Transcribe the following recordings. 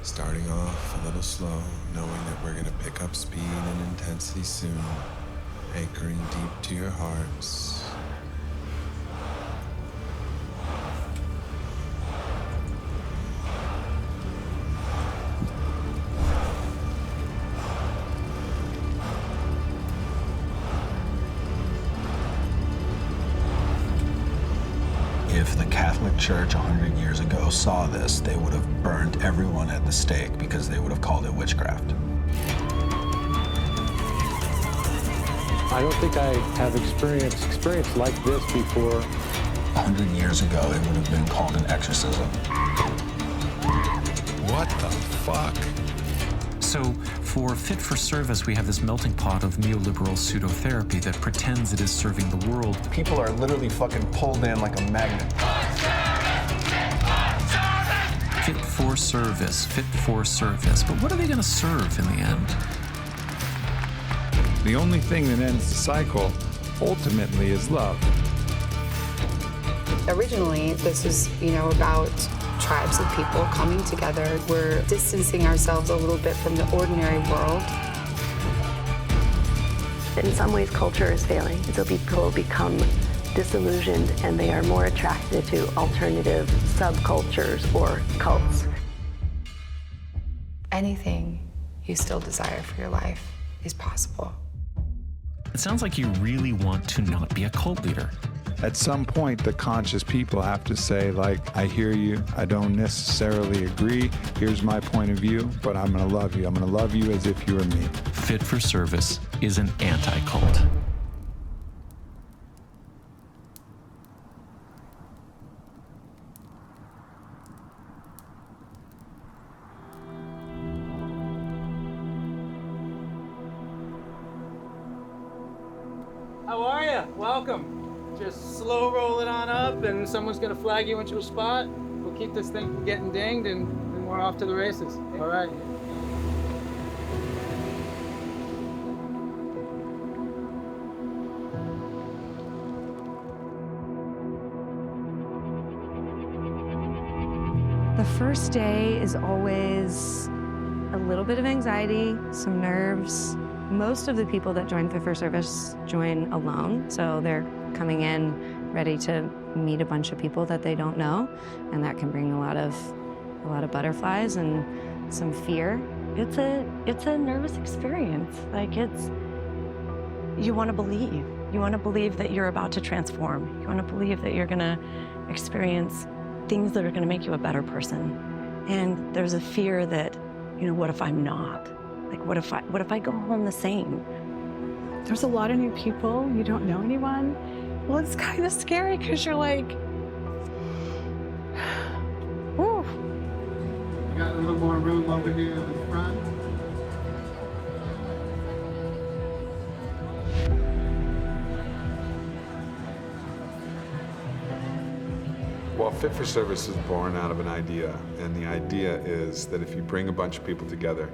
Starting off a little slow, knowing that we're gonna pick up speed and intensity soon, anchoring deep to your hearts. If the Catholic Church 100 years ago saw this, they would have burned everyone at the stake because they would have called it witchcraft. I don't think I have experience like this before. 100 years ago, it would have been called an exorcism. What the fuck? So, for Fit for Service, we have this melting pot of neoliberal pseudotherapy that pretends it is serving the world. People are literally fucking pulled in like a magnet. Fit for service, fit for service. But what are they going to serve in the end? The only thing that ends the cycle, ultimately, is love. Originally, this was, about tribes of people coming together. We're distancing ourselves a little bit from the ordinary world. In some ways, culture is failing. So people become disillusioned and they are more attracted to alternative subcultures or cults. Anything you still desire for your life is possible. It sounds like you really want to not be a cult leader. At some point, the conscious people have to say, like, I hear you, I don't necessarily agree, here's my point of view, but I'm gonna love you. I'm gonna love you as if you were me. Fit for Service is an anti-cult. How are you? Welcome. Just slow roll it on up and someone's gonna flag you into a spot. We'll keep this thing from getting dinged and then we're off to the races. All right. The first day is always a little bit of anxiety, some nerves. Most of the people that join Fit for Service join alone, so they're coming in ready to meet a bunch of people that they don't know, and that can bring a lot of butterflies and some fear. It's a nervous experience. Like you want to believe. You want to believe that you're about to transform. You want to believe that you're going to experience things that are going to make you a better person. And there's a fear that, what if I'm not? Like, what if I go home the same? There's a lot of new people. You don't know anyone. Well, it's kind of scary because you're like, whew. We got a little more room over here in the front. Well, Fit for Service is born out of an idea, and the idea is that if you bring a bunch of people together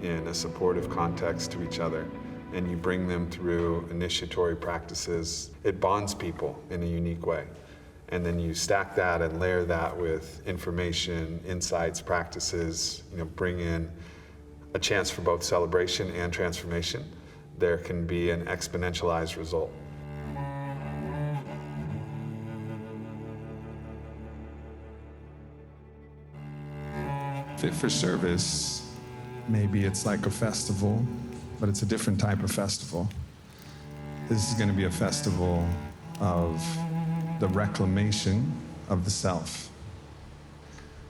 in a supportive context to each other, and you bring them through initiatory practices, it bonds people in a unique way. And then you stack that and layer that with information, insights, practices, bring in a chance for both celebration and transformation. There can be an exponentialized result. Fit for Service, maybe it's like a festival, but it's a different type of festival. This is going to be a festival of the reclamation of the self.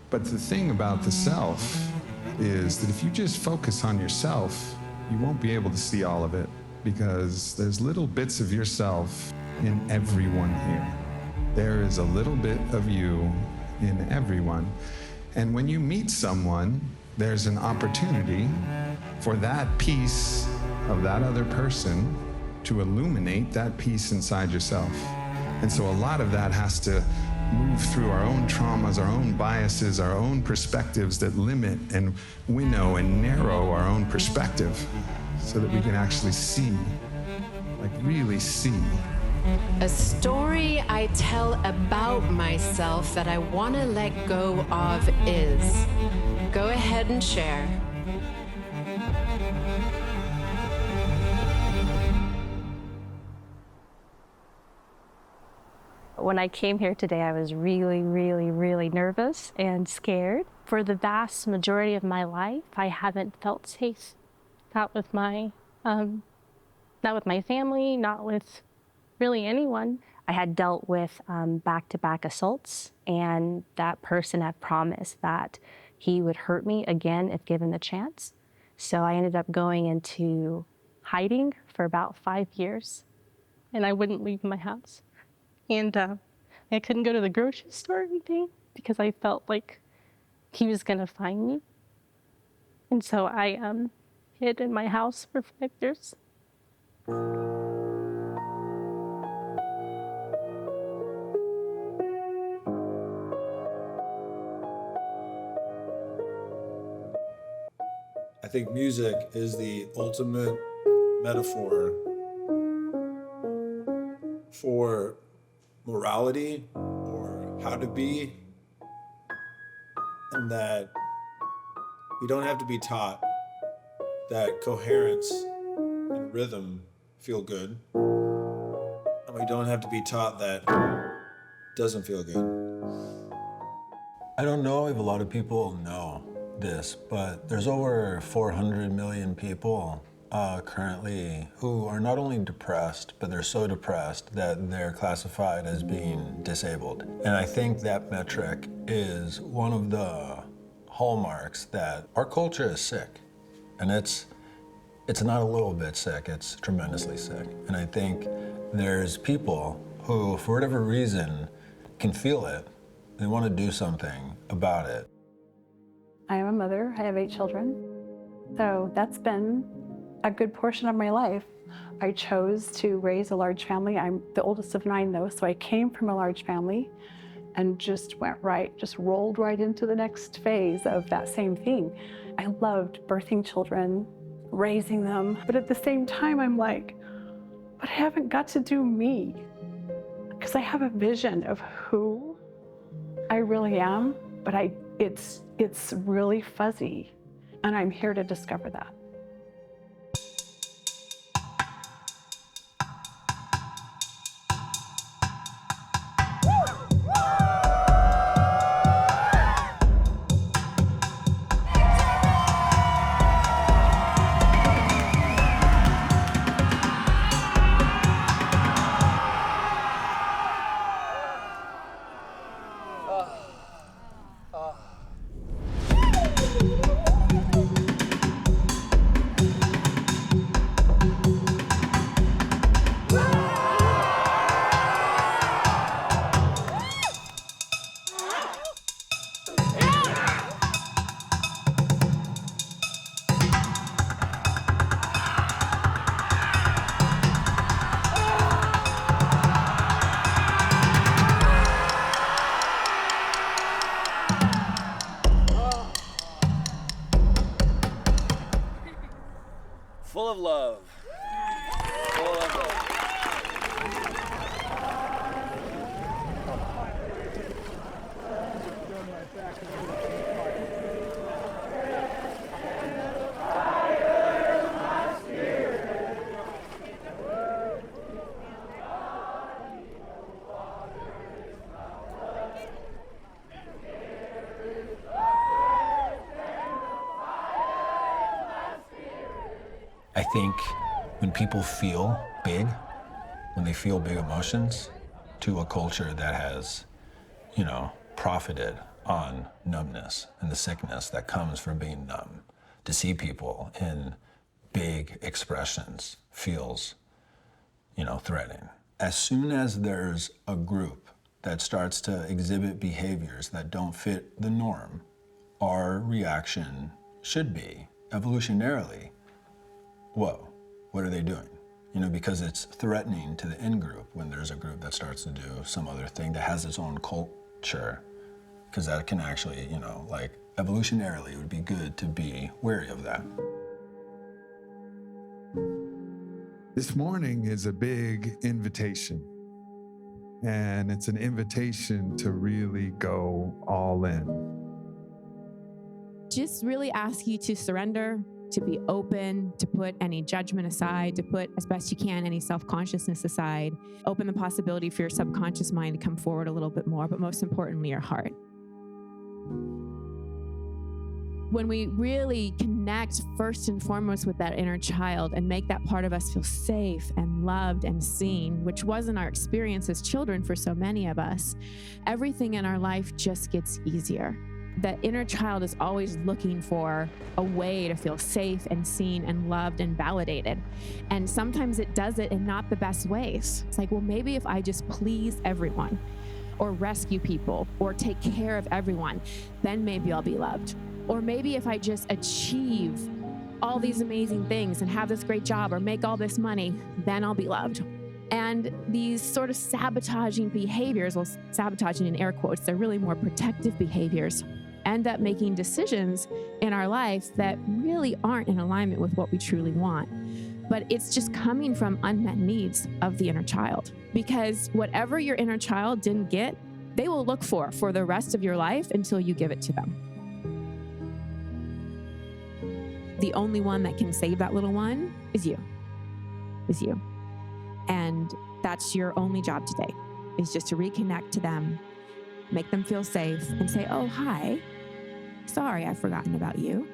But the thing about the self is that if you just focus on yourself, you won't be able to see all of it, because there's little bits of yourself in everyone here. There is a little bit of you in everyone. And when you meet someone, there's an opportunity for that piece of that other person to illuminate that piece inside yourself. And so a lot of that has to move through our own traumas, our own biases, our own perspectives that limit and winnow and narrow our own perspective so that we can actually see, like really see A story I tell about myself that I want to let go of is. Go ahead and share. When I came here today, I was really, really, really nervous and scared. For the vast majority of my life, I haven't felt safe. Not with my family, not with really anyone. I had dealt with back-to-back assaults, and that person had promised that he would hurt me again if given the chance. So I ended up going into hiding for about 5 years, and I wouldn't leave my house. And I couldn't go to the grocery store or anything because I felt like he was gonna find me. And so I hid in my house for 5 years. I think music is the ultimate metaphor for morality or how to be, and that we don't have to be taught that coherence and rhythm feel good, and we don't have to be taught that doesn't feel good. I don't know if a lot of people know this, but there's over 400 million people currently who are not only depressed, but they're so depressed that they're classified as being disabled. And I think that metric is one of the hallmarks that our culture is sick. And it's not a little bit sick, it's tremendously sick. And I think there's people who, for whatever reason, can feel it. They want to do something about it. I am a mother. I have 8 children. So that's been a good portion of my life. I chose to raise a large family. I'm the oldest of 9 though, so I came from a large family and just rolled right into the next phase of that same thing. I loved birthing children, raising them, but at the same time I'm like, but I haven't got to do me. Because I have a vision of who I really am, but it's really fuzzy, and I'm here to discover that. Full of love. Full of love. I think when people feel big, when they feel big emotions, to a culture that has, profited on numbness and the sickness that comes from being numb, to see people in big expressions feels, threatening. As soon as there's a group that starts to exhibit behaviors that don't fit the norm, our reaction should be, evolutionarily, whoa, what are they doing? Because it's threatening to the in-group when there's a group that starts to do some other thing that has its own culture, because that can actually, evolutionarily, it would be good to be wary of that. This morning is a big invitation. And it's an invitation to really go all in. Just really ask you to surrender, to be open, to put any judgment aside, to put, as best you can, any self-consciousness aside. Open the possibility for your subconscious mind to come forward a little bit more, but most importantly, your heart. When we really connect first and foremost with that inner child and make that part of us feel safe and loved and seen, which wasn't our experience as children for so many of us, everything in our life just gets easier. That inner child is always looking for a way to feel safe and seen and loved and validated. And sometimes it does it in not the best ways. It's like, well, maybe if I just please everyone or rescue people or take care of everyone, then maybe I'll be loved. Or maybe if I just achieve all these amazing things and have this great job or make all this money, then I'll be loved. And these sort of sabotaging behaviors, well, sabotaging in air quotes, they're really more protective behaviors, end up making decisions in our life that really aren't in alignment with what we truly want. But it's just coming from unmet needs of the inner child. Because whatever your inner child didn't get, they will look for the rest of your life until you give it to them. The only one that can save that little one is you. And that's your only job today, is just to reconnect to them, make them feel safe, and say, oh, hi, sorry, I've forgotten about you.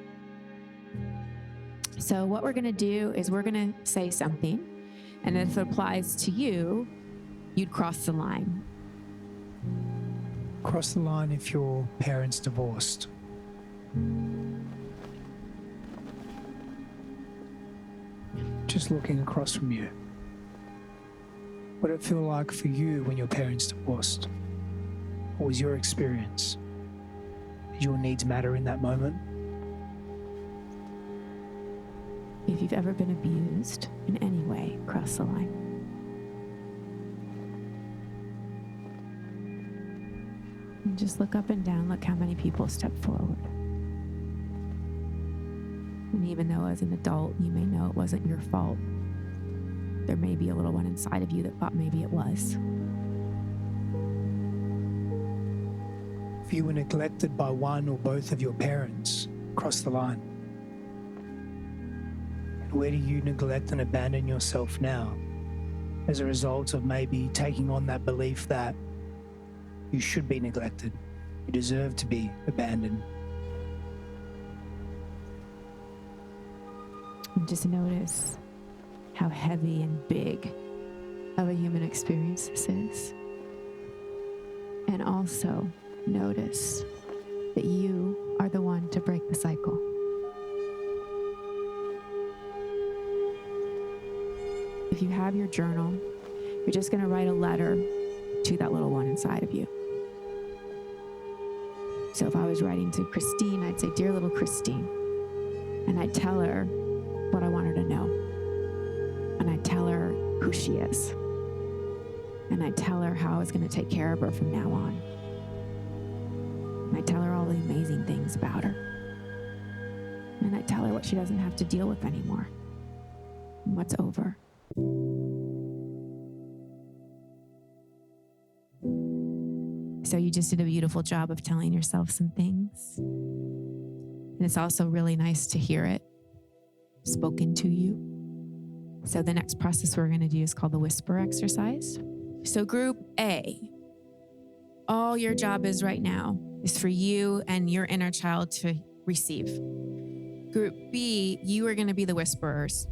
So what we're gonna do is we're gonna say something, and if it applies to you, you'd cross the line. Cross the line if your parents divorced. Just looking across from you. What did it feel like for you when your parents divorced? What was your experience? Did your needs matter in that moment? If you've ever been abused in any way, cross the line. And just look up and down, look how many people step forward. And even though as an adult, you may know it wasn't your fault, there may be a little one inside of you that thought maybe it was. If you were neglected by one or both of your parents, cross the line. And where do you neglect and abandon yourself now as a result of maybe taking on that belief that you should be neglected, you deserve to be abandoned? And just notice how heavy and big of a human experience this is. And also notice that you are the one to break the cycle. If you have your journal, you're just going to write a letter to that little one inside of you. So if I was writing to Christine, I'd say, "Dear little Christine," and I'd tell her what I want her to know. And I'd tell her who she is. And I'd tell her how I was going to take care of her from now on. And I'd tell her all the amazing things about her. And I'd tell her what she doesn't have to deal with anymore. And what's over. So you just did a beautiful job of telling yourself some things. And it's also really nice to hear it spoken to you. So the next process we're going to do is called the whisper exercise. So group A, all your job is right now is for you and your inner child to receive. Group B, you are going to be the whisperers.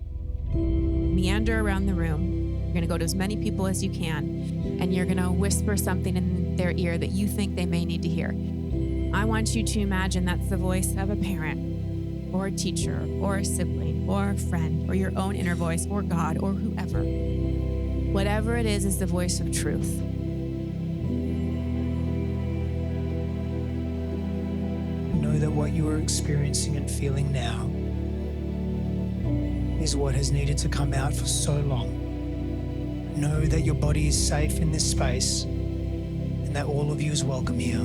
Meander around the room. You're going to go to as many people as you can, and you're going to whisper something in their ear that you think they may need to hear. I want you to imagine that's the voice of a parent, or a teacher, or a sibling, or a friend, or your own inner voice, or God, or whoever. Whatever it is the voice of truth. Know that what you are experiencing and feeling now is what has needed to come out for so long. Know that your body is safe in this space and that all of you is welcome here.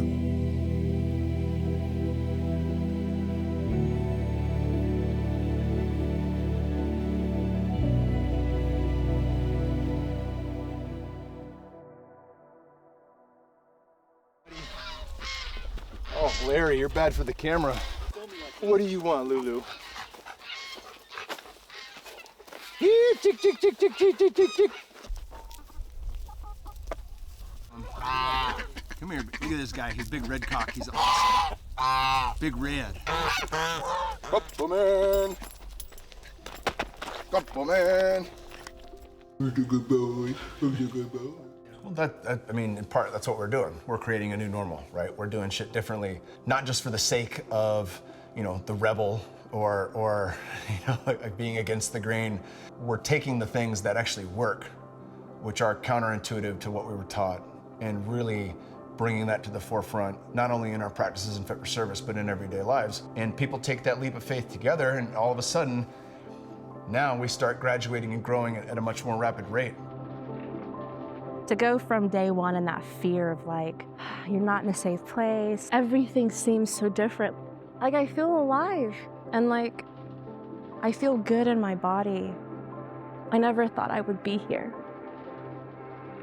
Larry, you're bad for the camera. What do you want, Lulu? Tick, tick, tick, tick, tick, tick, tick, tick. Come here, look at this guy. He's big red cock. He's awesome. Big red. Couple man. Who's a good boy? Who's a good boy? Well, I mean, in part, that's what we're doing. We're creating a new normal, right? We're doing shit differently, not just for the sake of, you know, the rebel or you know, like being against the grain. We're taking the things that actually work, which are counterintuitive to what we were taught, and really bringing that to the forefront, not only in our practices in Fit for Service, but in everyday lives. And people take that leap of faith together, and all of a sudden, now we start graduating and growing at a much more rapid rate. To go from day one and that fear of like, you're not in a safe place, everything seems so different. Like I feel alive and like I feel good in my body. I never thought I would be here.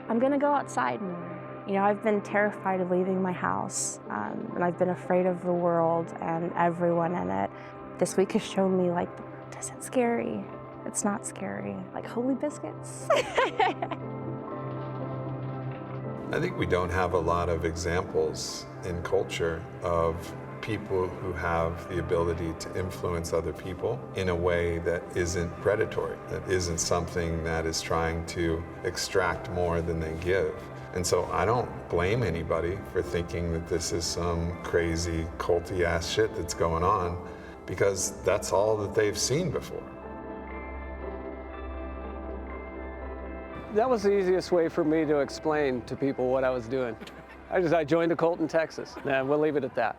I'm gonna go outside more. You know, I've been terrified of leaving my house and I've been afraid of the world and everyone in it. This week has shown me like, the world isn't scary. It's not scary. Like holy biscuits. I think we don't have a lot of examples in culture of people who have the ability to influence other people in a way that isn't predatory, that isn't something that is trying to extract more than they give. And so I don't blame anybody for thinking that this is some crazy culty ass shit that's going on, because that's all that they've seen before. That was the easiest way for me to explain to people what I was doing. I joined a cult in Texas, and we'll leave it at that.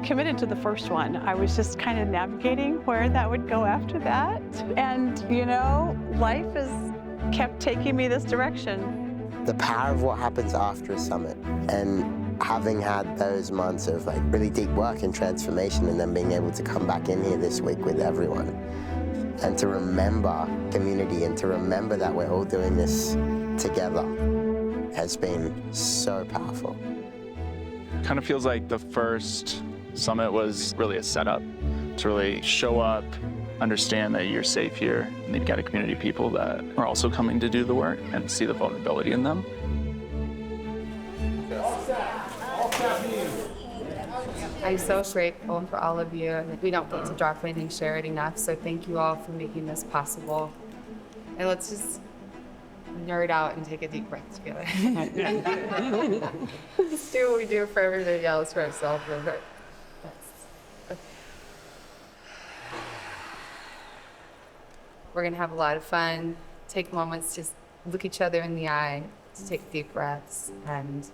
Committed to the first one. I was just kind of navigating where that would go after that. And, you know, life has kept taking me this direction. The power of what happens after a summit, and having had those months of like really deep work and transformation, and then being able to come back in here this week with everyone and to remember community and to remember that we're all doing this together has been so powerful. Kind of feels like the first summit was really a setup to really show up, understand that you're safe here, and then get a community of people that are also coming to do the work and see the vulnerability in them. I'm so grateful for all of you. We don't get to drop in and share it enough, so thank you all for making this possible. And let's just nerd out and take a deep breath together. Let's do what we do for everybody else, for ourselves. We're gonna have a lot of fun. Take moments to look each other in the eye, to take deep breaths, and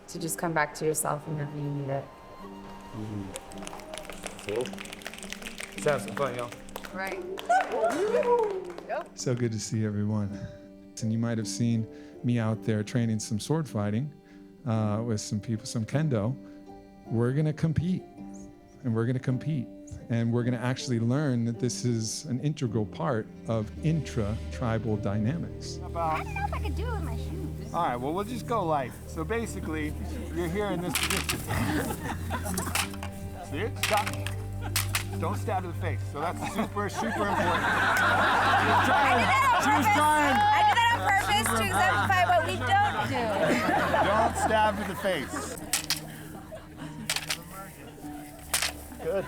to just come back to yourself whenever you need it. Cool. Let's have some fun, y'all. Right. Yep. So good to see everyone. And you might have seen me out there training some sword fighting with some people, some kendo. We're gonna compete, and we're gonna compete. And we're gonna actually learn that this is an integral part of intra-tribal dynamics. I don't know if I could do it with my shoes. All right, well, we'll just go light. So basically, you're here in this position. See it? Stop. Don't stab to the face. So that's super, super important. She was trying. I did that on purpose to exemplify what we don't do. Don't stab to the face. Good.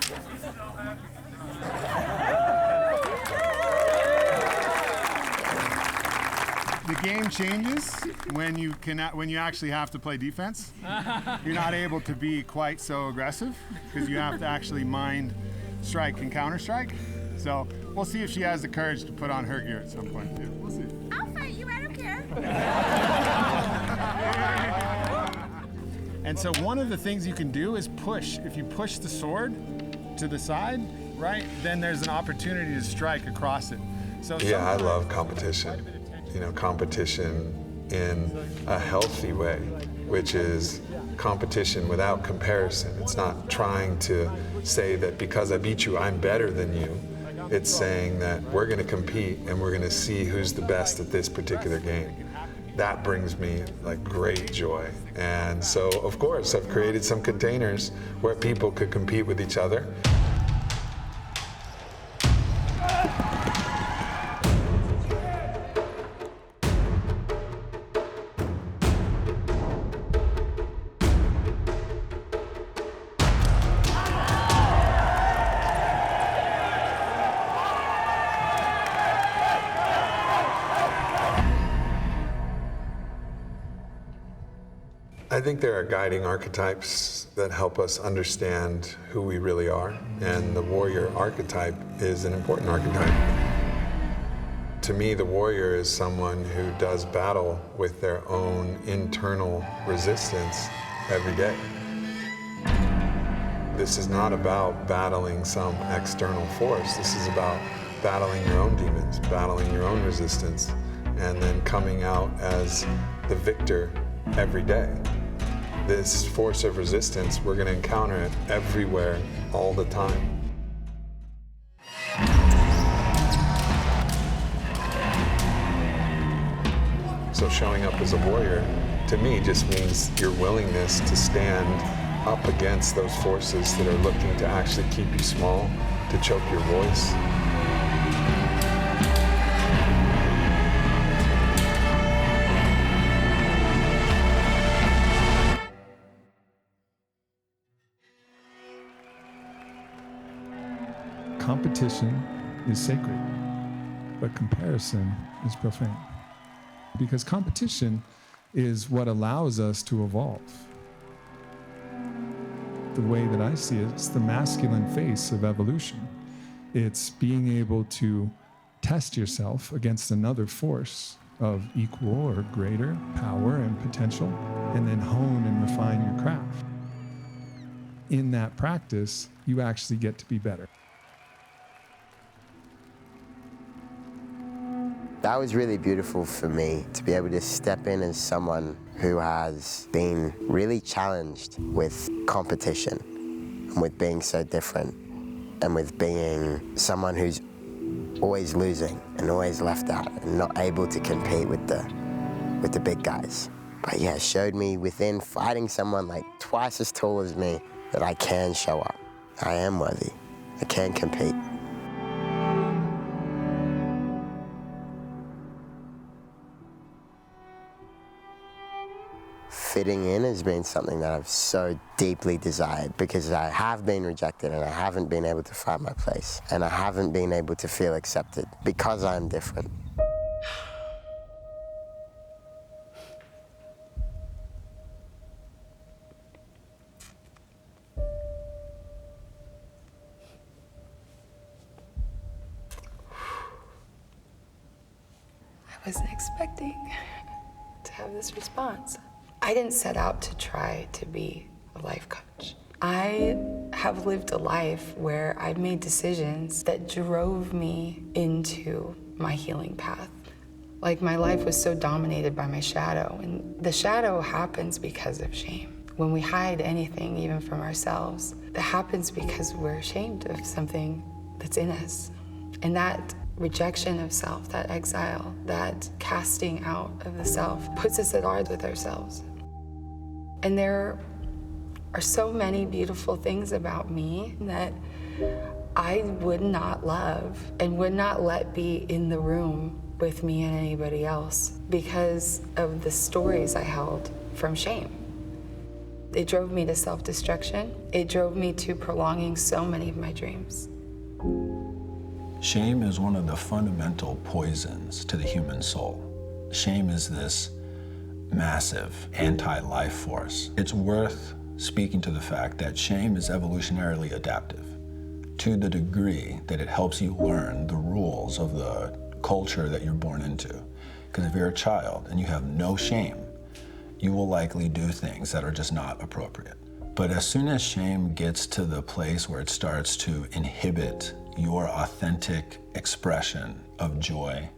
The game changes when you actually have to play defense. You're not able to be quite so aggressive because you have to actually mind strike and counter strike. So we'll see if she has the courage to put on her gear at some point too. We'll see. I'll fight you, I don't care. And so one of the things you can do is push. If you push the sword to the side, right, then there's an opportunity to strike across it. So yeah, I love competition. You know, competition in a healthy way, which is competition without comparison. It's not trying to say that because I beat you, I'm better than you. It's saying that we're going to compete and we're going to see who's the best at this particular game. That brings me like great joy. And so, of course, I've created some containers where people could compete with each other. I think there are guiding archetypes that help us understand who we really are, and the warrior archetype is an important archetype. To me, the warrior is someone who does battle with their own internal resistance every day. This is not about battling some external force. This is about battling your own demons, battling your own resistance, and then coming out as the victor every day. This force of resistance, we're going to encounter it everywhere, all the time. So showing up as a warrior, to me, just means your willingness to stand up against those forces that are looking to actually keep you small, to choke your voice. Competition is sacred, but comparison is profane. Because competition is what allows us to evolve. The way that I see it, it's the masculine face of evolution. It's being able to test yourself against another force of equal or greater power and potential, and then hone and refine your craft. In that practice, you actually get to be better. That was really beautiful for me, to be able to step in as someone who has been really challenged with competition and with being so different and with being someone who's always losing and always left out and not able to compete with the big guys. But yeah, it showed me within fighting someone like twice as tall as me that I can show up. I am worthy. I can compete. Fitting in has been something that I've so deeply desired because I have been rejected and I haven't been able to find my place and I haven't been able to feel accepted because I'm different. I wasn't expecting to have this response. I didn't set out to try to be a life coach. I have lived a life where I've made decisions that drove me into my healing path. Like my life was so dominated by my shadow, and the shadow happens because of shame. When we hide anything, even from ourselves, that happens because we're ashamed of something that's in us. And that rejection of self, that exile, that casting out of the self puts us at odds with ourselves. And there are so many beautiful things about me that I would not love and would not let be in the room with me and anybody else because of the stories I held from shame. It drove me to self-destruction. It drove me to prolonging so many of my dreams. Shame is one of the fundamental poisons to the human soul. Shame is this massive anti-life force. It's worth speaking to the fact that shame is evolutionarily adaptive to the degree that it helps you learn the rules of the culture that you're born into. Because if you're a child and you have no shame, you will likely do things that are just not appropriate. But as soon as shame gets to the place where it starts to inhibit your authentic expression of joy,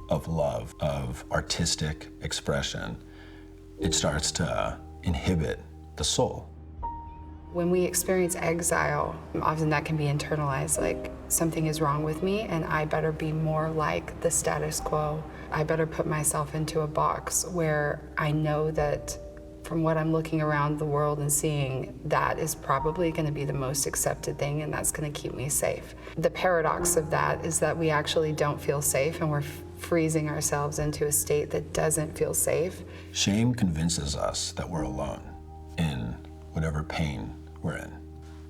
of love, of artistic expression, it starts to inhibit the soul. When we experience exile, often that can be internalized, like something is wrong with me and I better be more like the status quo. I better put myself into a box where I know that from what I'm looking around the world and seeing, that is probably going to be the most accepted thing and that's going to keep me safe. The paradox of that is that we actually don't feel safe and we're freezing ourselves into a state that doesn't feel safe. Shame convinces us that we're alone in whatever pain we're in.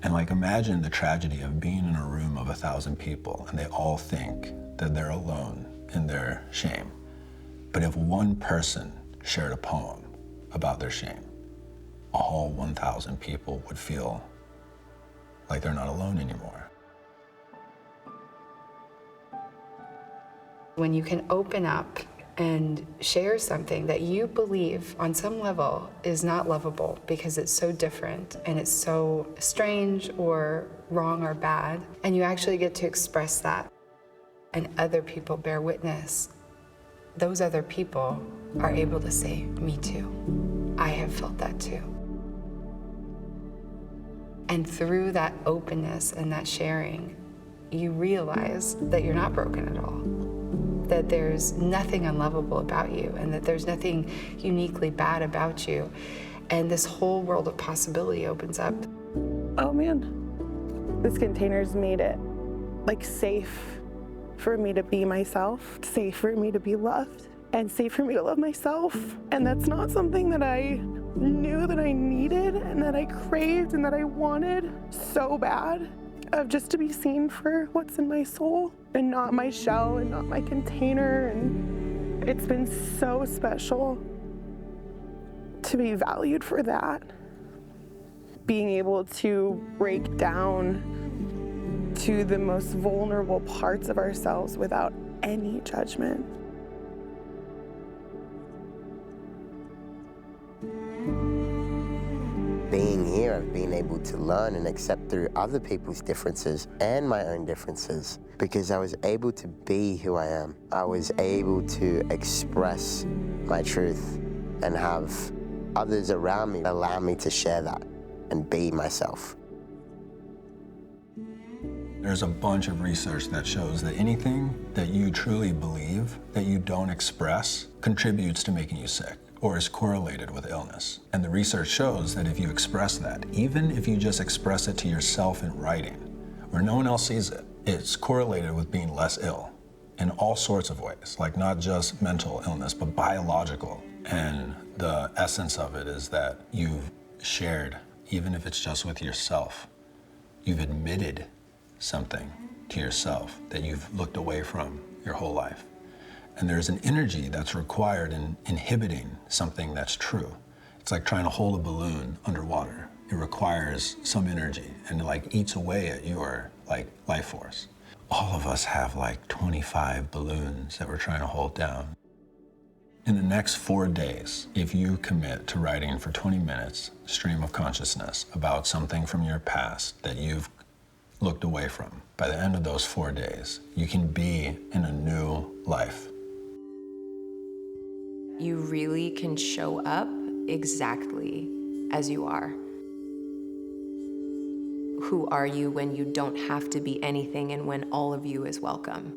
And like, imagine the tragedy of being in a room of 1,000 people and they all think that they're alone in their shame. But if one person shared a poem about their shame, all 1,000 people would feel like they're not alone anymore. When you can open up and share something that you believe on some level is not lovable because it's so different and it's so strange or wrong or bad, and you actually get to express that, and other people bear witness, those other people are able to say, me too. I have felt that too. And through that openness and that sharing, you realize that you're not broken at all, that there's nothing unlovable about you and that there's nothing uniquely bad about you. And this whole world of possibility opens up. Oh man, this container's made it like safe for me to be myself, safe for me to be loved, and safe for me to love myself. And that's not something that I knew that I needed and that I craved and that I wanted so bad, of just to be seen for what's in my soul and not my shell and not my container. And it's been so special to be valued for that. Being able to break down to the most vulnerable parts of ourselves without any judgment. Being here, I've been able to learn and accept through other people's differences and my own differences, because I was able to be who I am. I was able to express my truth and have others around me allow me to share that and be myself. There's a bunch of research that shows that anything that you truly believe that you don't express contributes to making you sick or is correlated with illness. And the research shows that if you express that, even if you just express it to yourself in writing, where no one else sees it, it's correlated with being less ill in all sorts of ways, like not just mental illness, but biological. And the essence of it is that you've shared, even if it's just with yourself, you've admitted something to yourself that you've looked away from your whole life. And there's an energy that's required in inhibiting something that's true. It's like trying to hold a balloon underwater. It requires some energy and it like eats away at your like life force. All of us have like 25 balloons that we're trying to hold down. In the next 4 days, if you commit to writing for 20 minutes, stream of consciousness about something from your past that you've looked away from, by the end of those 4 days, you can be in a new life. You really can show up exactly as you are. Who are you when you don't have to be anything and when all of you is welcome?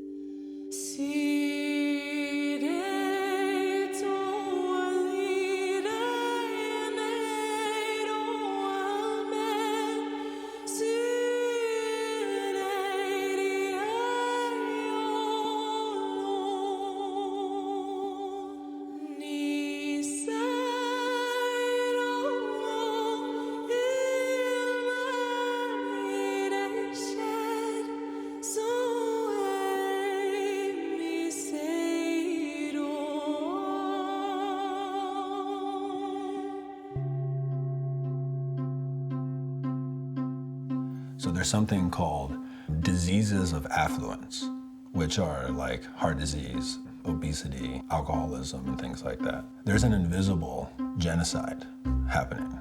So there's something called diseases of affluence, which are like heart disease, obesity, alcoholism, and things like that. There's an invisible genocide happening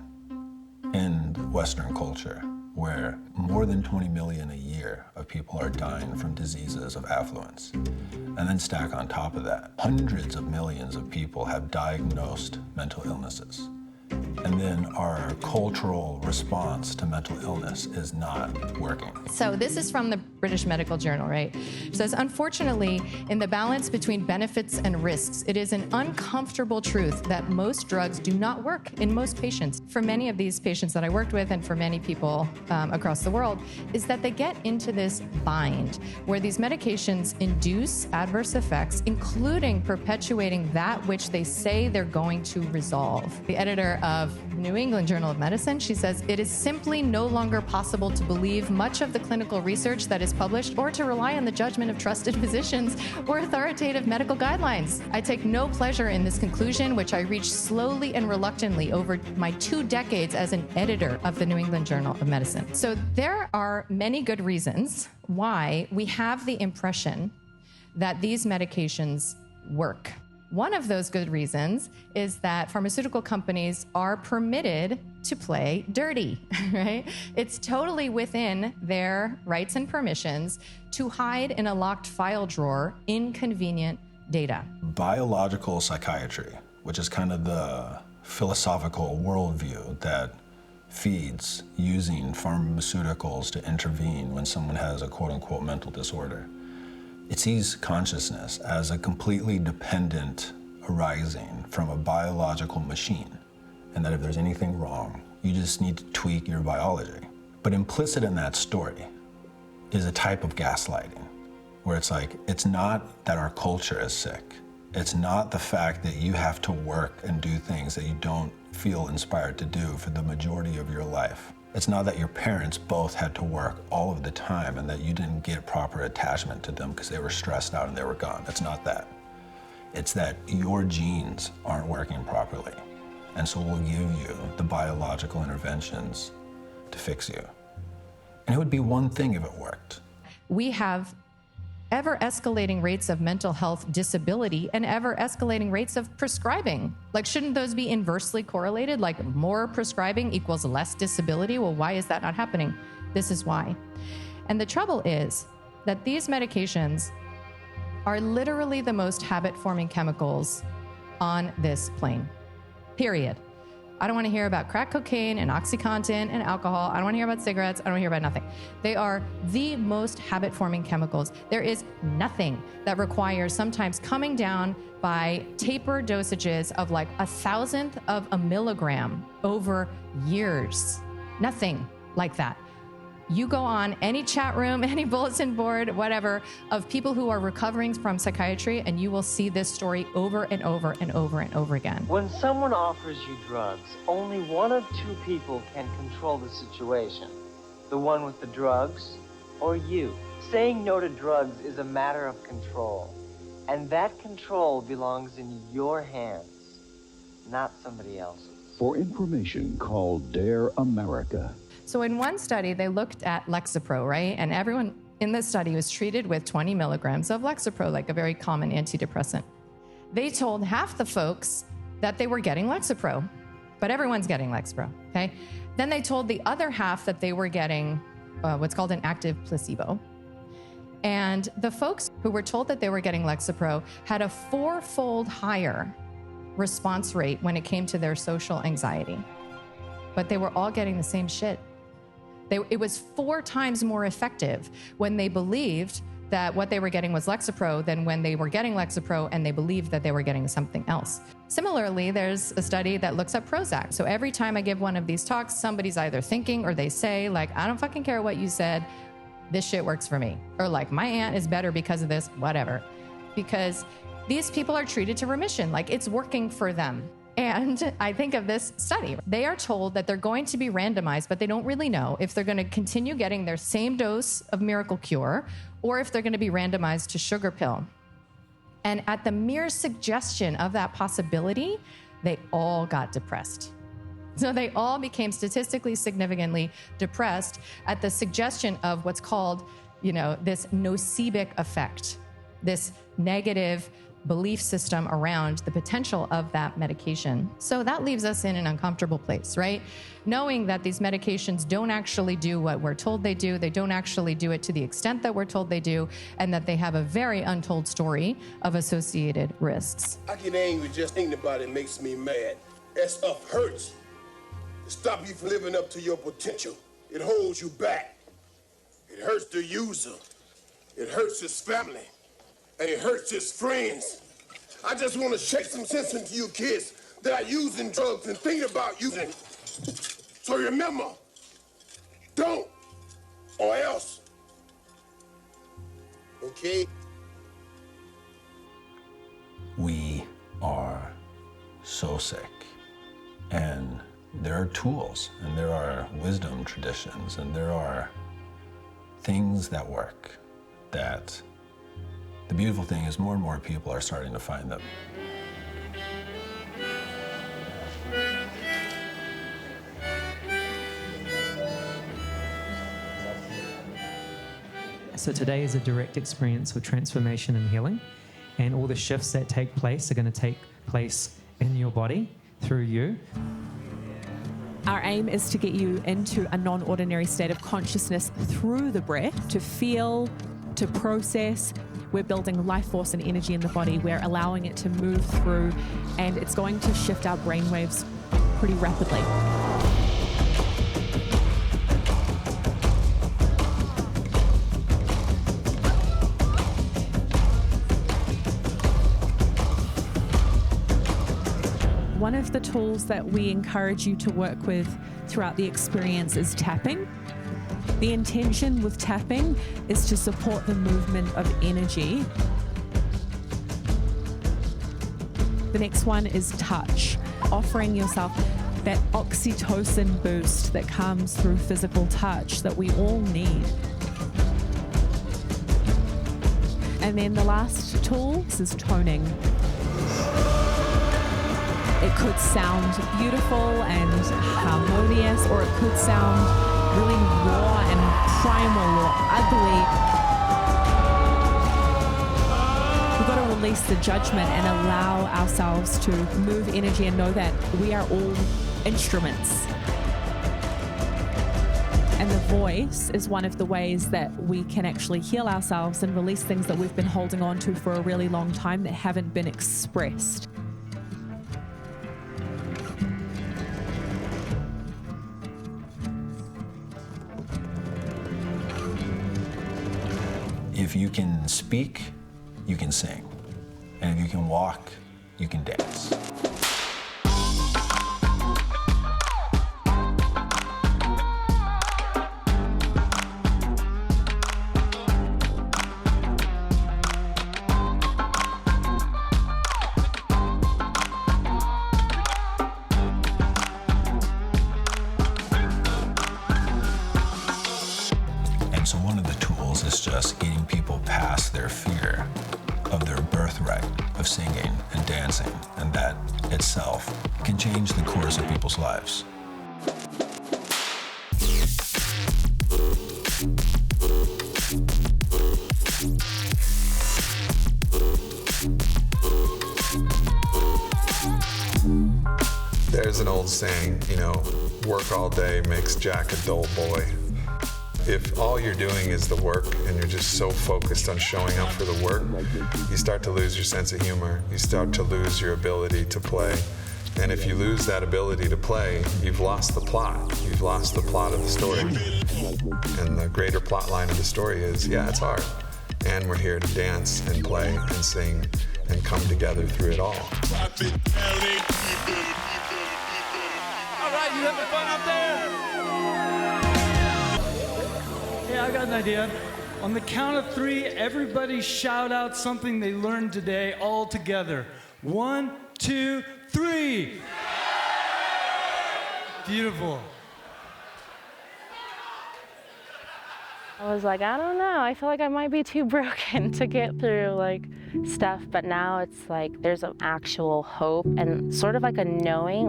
in Western culture where more than 20 million a year of people are dying from diseases of affluence. And then stack on top of that, hundreds of millions of people have diagnosed mental illnesses. And then our cultural response to mental illness is not working. So this is from the British Medical Journal, right? It says, unfortunately, in the balance between benefits and risks, it is an uncomfortable truth that most drugs do not work in most patients. For many of these patients that I worked with and for many people across the world, is that they get into this bind where these medications induce adverse effects, including perpetuating that which they say they're going to resolve. The editor of New England Journal of Medicine, she says, it is simply no longer possible to believe much of the clinical research that is published or to rely on the judgment of trusted physicians or authoritative medical guidelines. I take no pleasure in this conclusion, which I reached slowly and reluctantly over my 2 decades as an editor of the New England Journal of Medicine. So there are many good reasons why we have the impression that these medications work. One of those good reasons is that pharmaceutical companies are permitted to play dirty, right? It's totally within their rights and permissions to hide in a locked file drawer inconvenient data. Biological psychiatry, which is kind of the philosophical worldview that feeds using pharmaceuticals to intervene when someone has a quote-unquote mental disorder. It sees consciousness as a completely dependent arising from a biological machine, and that if there's anything wrong, you just need to tweak your biology. But implicit in that story is a type of gaslighting, where it's like, it's not that our culture is sick. It's not the fact that you have to work and do things that you don't feel inspired to do for the majority of your life. It's not that your parents both had to work all of the time and that you didn't get proper attachment to them because they were stressed out and they were gone. It's not that. It's that your genes aren't working properly. And so we'll give you the biological interventions to fix you. And it would be one thing if it worked. We have ever-escalating rates of mental health disability and ever-escalating rates of prescribing. Like, shouldn't those be inversely correlated? Like, more prescribing equals less disability? Well, why is that not happening? This is why. And the trouble is that these medications are literally the most habit-forming chemicals on this plane, period. I don't want to hear about crack cocaine and OxyContin and alcohol. I don't want to hear about cigarettes. I don't want to hear about nothing. They are the most habit-forming chemicals. There is nothing that requires sometimes coming down by taper dosages of like 1,000th of a milligram over years. Nothing like that. You go on any chat room, any bulletin board, whatever, of people who are recovering from psychiatry, and you will see this story over and over and over and over again. When someone offers you drugs, only one of 2 people can control the situation. The one with the drugs or you. Saying no to drugs is a matter of control. And that control belongs in your hands, not somebody else's. For information, call Dare America. So in one study, they looked at Lexapro, right? And everyone in this study was treated with 20 milligrams of Lexapro, like a very common antidepressant. They told half the folks that they were getting Lexapro, but everyone's getting Lexapro, okay? Then they told the other half that they were getting what's called an active placebo. And the folks who were told that they were getting Lexapro had a 4-fold higher response rate when it came to their social anxiety. But they were all getting the same shit. It was 4 times more effective when they believed that what they were getting was Lexapro than when they were getting Lexapro and they believed that they were getting something else. Similarly, there's a study that looks at Prozac. So every time I give one of these talks, somebody's either thinking or they say, like, I don't fucking care what you said, this shit works for me. Or like, my aunt is better because of this, whatever. Because these people are treated to remission, like it's working for them. And I think of this study. They are told that they're going to be randomized, but they don't really know if they're going to continue getting their same dose of miracle cure or if they're going to be randomized to sugar pill. And at the mere suggestion of that possibility, they all got depressed. So they all became statistically significantly depressed at the suggestion of what's called, this nocibic effect, this negative belief system around the potential of that medication. So that leaves us in an uncomfortable place, right? Knowing that these medications don't actually do what we're told they do, they don't actually do it to the extent that we're told they do, and that they have a very untold story of associated risks. I get angry just thinking about it makes me mad. That stuff hurts. It stops you from living up to your potential. It holds you back. It hurts the user. It hurts his family. And it hurts his friends. I just want to shake some sense into you kids that are using drugs and thinking about using. So remember, don't, or else. Okay? We are so sick. And there are tools, and there are wisdom traditions, and there are things that work that the beautiful thing is more and more people are starting to find them. So today is a direct experience of transformation and healing, and all the shifts that take place are going to take place in your body through you. Our aim is to get you into a non-ordinary state of consciousness through the breath, to feel, to process. We're building life force and energy in the body. We're allowing it to move through, and it's going to shift our brainwaves pretty rapidly. One of the tools that we encourage you to work with throughout the experience is tapping. The intention with tapping is to support the movement of energy. The next one is touch, offering yourself that oxytocin boost that comes through physical touch that we all need. And then the last tool is toning. It could sound beautiful and harmonious, or it could sound really raw and primal or ugly. We've got to release the judgment and allow ourselves to move energy and know that we are all instruments. And the voice is one of the ways that we can actually heal ourselves and release things that we've been holding on to for a really long time that haven't been expressed. If you can speak, you can sing. And if you can walk, you can dance. And so one of the tools is just getting people past their fear of their birthright of singing and dancing, and that itself can change the course of people's lives. There's an old saying, work all day makes Jack a dull boy. If all you're doing is the work and you're just so focused on showing up for the work, you start to lose your sense of humor. You start to lose your ability to play. And if you lose that ability to play, you've lost the plot. You've lost the plot of the story. And the greater plot line of the story is, yeah, it's hard. And we're here to dance and play and sing and come together through it all. All right, you having fun out there? Yeah, I got an idea. On the count of 3, everybody shout out something they learned today all together. 1, 2, 3. Beautiful. I was like, I don't know. I feel like I might be too broken to get through stuff. But now it's like there's an actual hope and sort of like a knowing,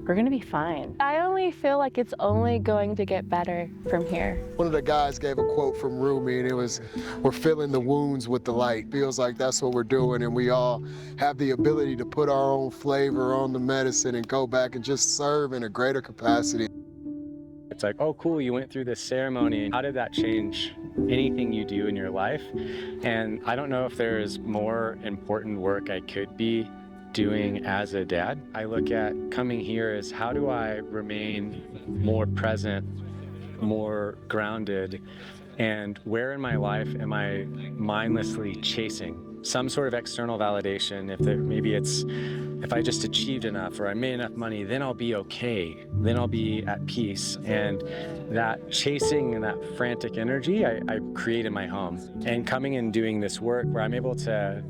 we're gonna be fine. I only feel like it's only going to get better from here. One of the guys gave a quote from Rumi, and it was, "We're filling the wounds with the light." Feels like that's what we're doing, and we all have the ability to put our own flavor on the medicine and go back and just serve in a greater capacity. It's like, oh, cool, you went through this ceremony. How did that change anything you do in your life? And I don't know if there's more important work I could be doing as a dad. I look at coming here as how do I remain more present, more grounded, and where in my life am I mindlessly chasing some sort of external validation? Maybe it's if I just achieved enough or I made enough money, then I'll be okay, then I'll be at peace. And that chasing and that frantic energy I create in my home. And coming and doing this work where I'm able to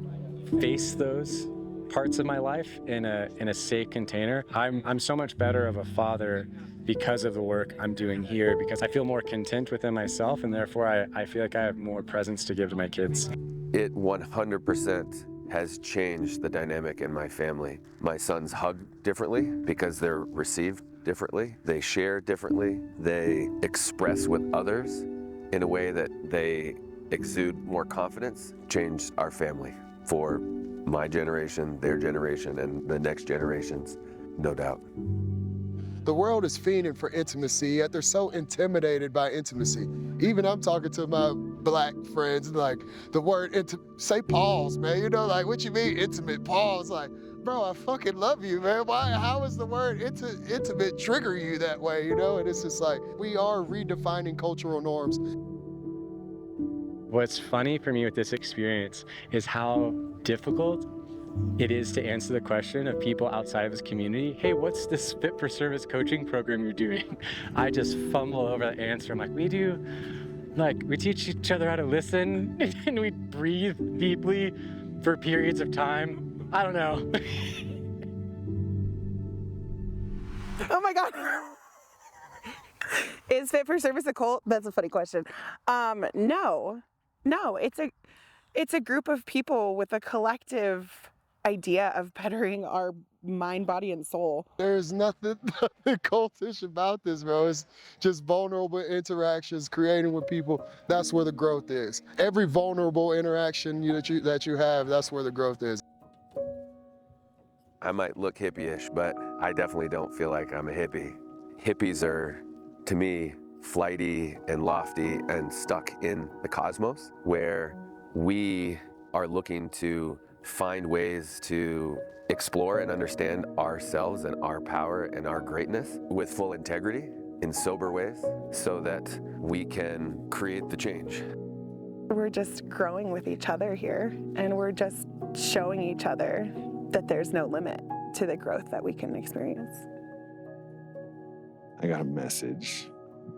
face those parts of my life in a safe container, I'm so much better of a father because of the work I'm doing here, because I feel more content within myself, and therefore I feel like I have more presence to give to my kids. It 100% has changed the dynamic in my family. My sons hug differently because they're received differently. They share differently. They express with others in a way that they exude more confidence. Changed our family for my generation, their generation, and the next generations, no doubt. The world is fiending for intimacy, yet they're so intimidated by intimacy. Even I'm talking to my black friends, like, the word say pause, man. You know, like, what you mean intimate? Pause. Like, bro, I fucking love you, man. How is the word intimate trigger you that way, you know? And it's just like, we are redefining cultural norms. What's funny for me with this experience is how difficult it is to answer the question of people outside of this community. Hey, what's this fit for service coaching program you're doing? I just fumble over the answer. I'm like, we teach each other how to listen and we breathe deeply for periods of time. I don't know. Oh my God. Is fit for service a cult? That's a funny question. No, it's a group of people with a collective idea of bettering our mind, body, and soul. There's nothing cultish about this, bro. It's just vulnerable interactions, creating with people. That's where the growth is. Every vulnerable interaction that you have, that's where the growth is. I might look hippie-ish, but I definitely don't feel like I'm a hippie. Hippies are, to me, flighty and lofty and stuck in the cosmos, where we are looking to find ways to explore and understand ourselves and our power and our greatness with full integrity in sober ways so that we can create the change. We're just growing with each other here, and we're just showing each other that there's no limit to the growth that we can experience. I got a message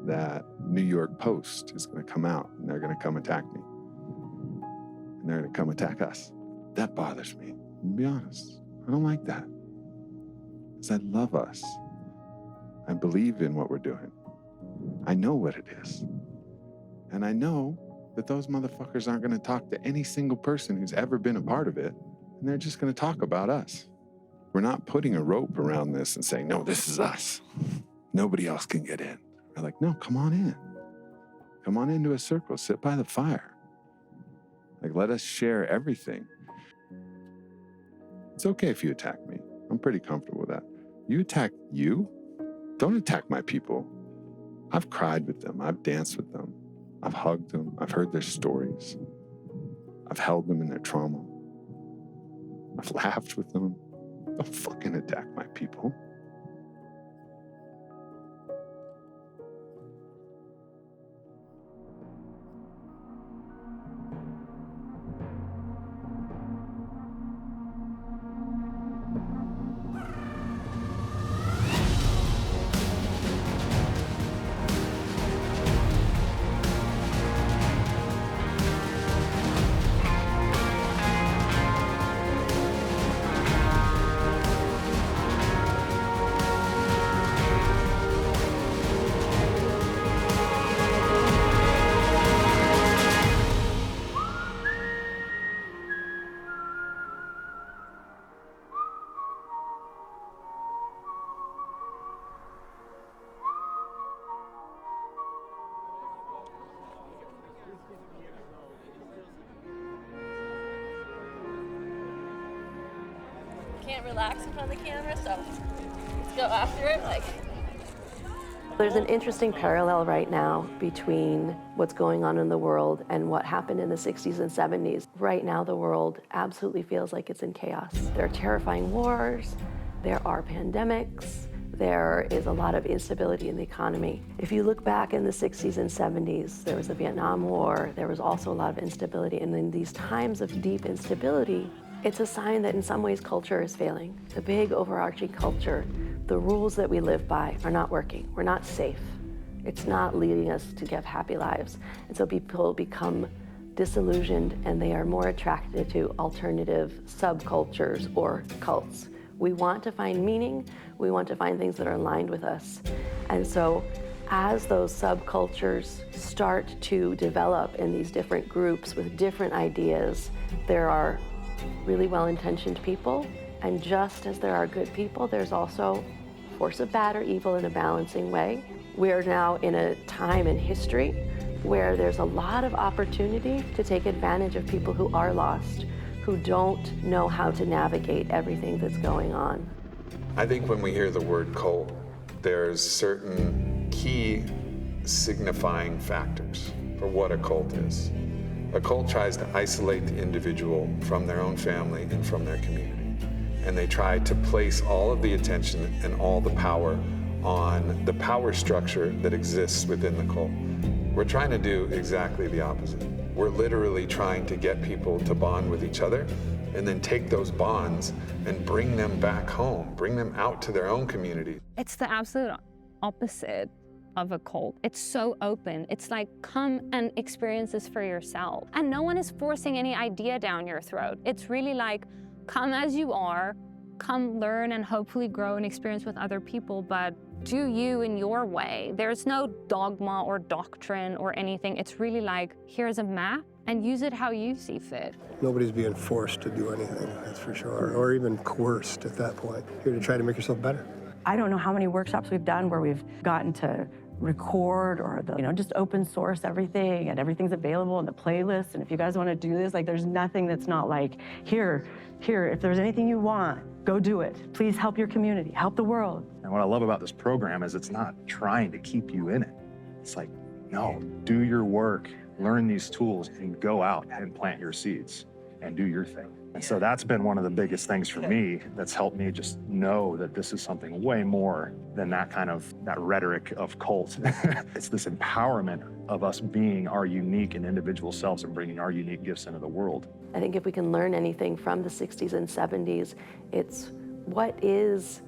that New York Post is going to come out and they're going to come attack me. And they're going to come attack us. That bothers me. I'll be honest. I don't like that. Because I love us. I believe in what we're doing. I know what it is. And I know that those motherfuckers aren't going to talk to any single person who's ever been a part of it. And they're just going to talk about us. We're not putting a rope around this and saying, no, this is us. Nobody else can get in. We're like, no, come on in. Come on into a circle. Sit by the fire. Like, let us share everything. It's okay if you attack me. I'm pretty comfortable with that. You attack you? Don't attack my people. I've cried with them. I've danced with them. I've hugged them. I've heard their stories. I've held them in their trauma. I've laughed with them. Don't fucking attack my people. can't relax in front of the camera, so let's go after it. There's an interesting parallel right now between what's going on in the world and what happened in the 60s and 70s. Right now, the world absolutely feels like it's in chaos. There are terrifying wars, there are pandemics, there is a lot of instability in the economy. If you look back in the 60s and 70s, there was the Vietnam War, there was also a lot of instability. And in these times of deep instability, it's a sign that in some ways culture is failing. The big overarching culture, the rules that we live by are not working. We're not safe. It's not leading us to have happy lives. And so people become disillusioned and they are more attracted to alternative subcultures or cults. We want to find meaning. We want to find things that are aligned with us. And so as those subcultures start to develop in these different groups with different ideas, there are really well-intentioned people. And just as there are good people, there's also force of bad or evil in a balancing way. We're now in a time in history where there's a lot of opportunity to take advantage of people who are lost, who don't know how to navigate everything that's going on. I think when we hear the word cult, there's certain key signifying factors for what a cult is. A cult tries to isolate the individual from their own family and from their community. And they try to place all of the attention and all the power on the power structure that exists within the cult. We're trying to do exactly the opposite. We're literally trying to get people to bond with each other and then take those bonds and bring them back home, bring them out to their own community. It's the absolute opposite of a cult. It's so open. It's like, come and experience this for yourself. And no one is forcing any idea down your throat. It's really like, come as you are, come learn and hopefully grow and experience with other people, but do you in your way. There's no dogma or doctrine or anything. It's really like, here's a map and use it how you see fit. Nobody's being forced to do anything, that's for sure, or even coerced at that point. Here to try to make yourself better. I don't know how many workshops we've done where we've gotten to record or just open source everything and everything's available in the playlist. And if you guys want to do this, there's nothing that's not like, here, if there's anything you want, go do it. Please help your community, help the world. And what I love about this program is it's not trying to keep you in it. It's like, no, do your work, learn these tools, and go out and plant your seeds and do your thing. And so that's been one of the biggest things for me that's helped me just know that this is something way more than that rhetoric of cult. It's this empowerment of us being our unique and individual selves and bringing our unique gifts into the world. I think if we can learn anything from the 60s and 70s, it's what is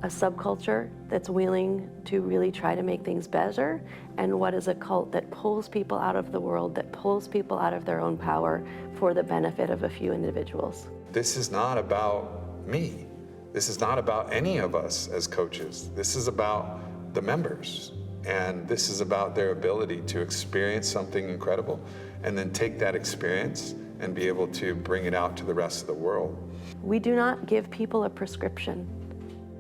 a subculture that's willing to really try to make things better, and what is a cult that pulls people out of the world, that pulls people out of their own power for the benefit of a few individuals. This is not about me. This is not about any of us as coaches. This is about the members. And this is about their ability to experience something incredible and then take that experience and be able to bring it out to the rest of the world. We do not give people a prescription.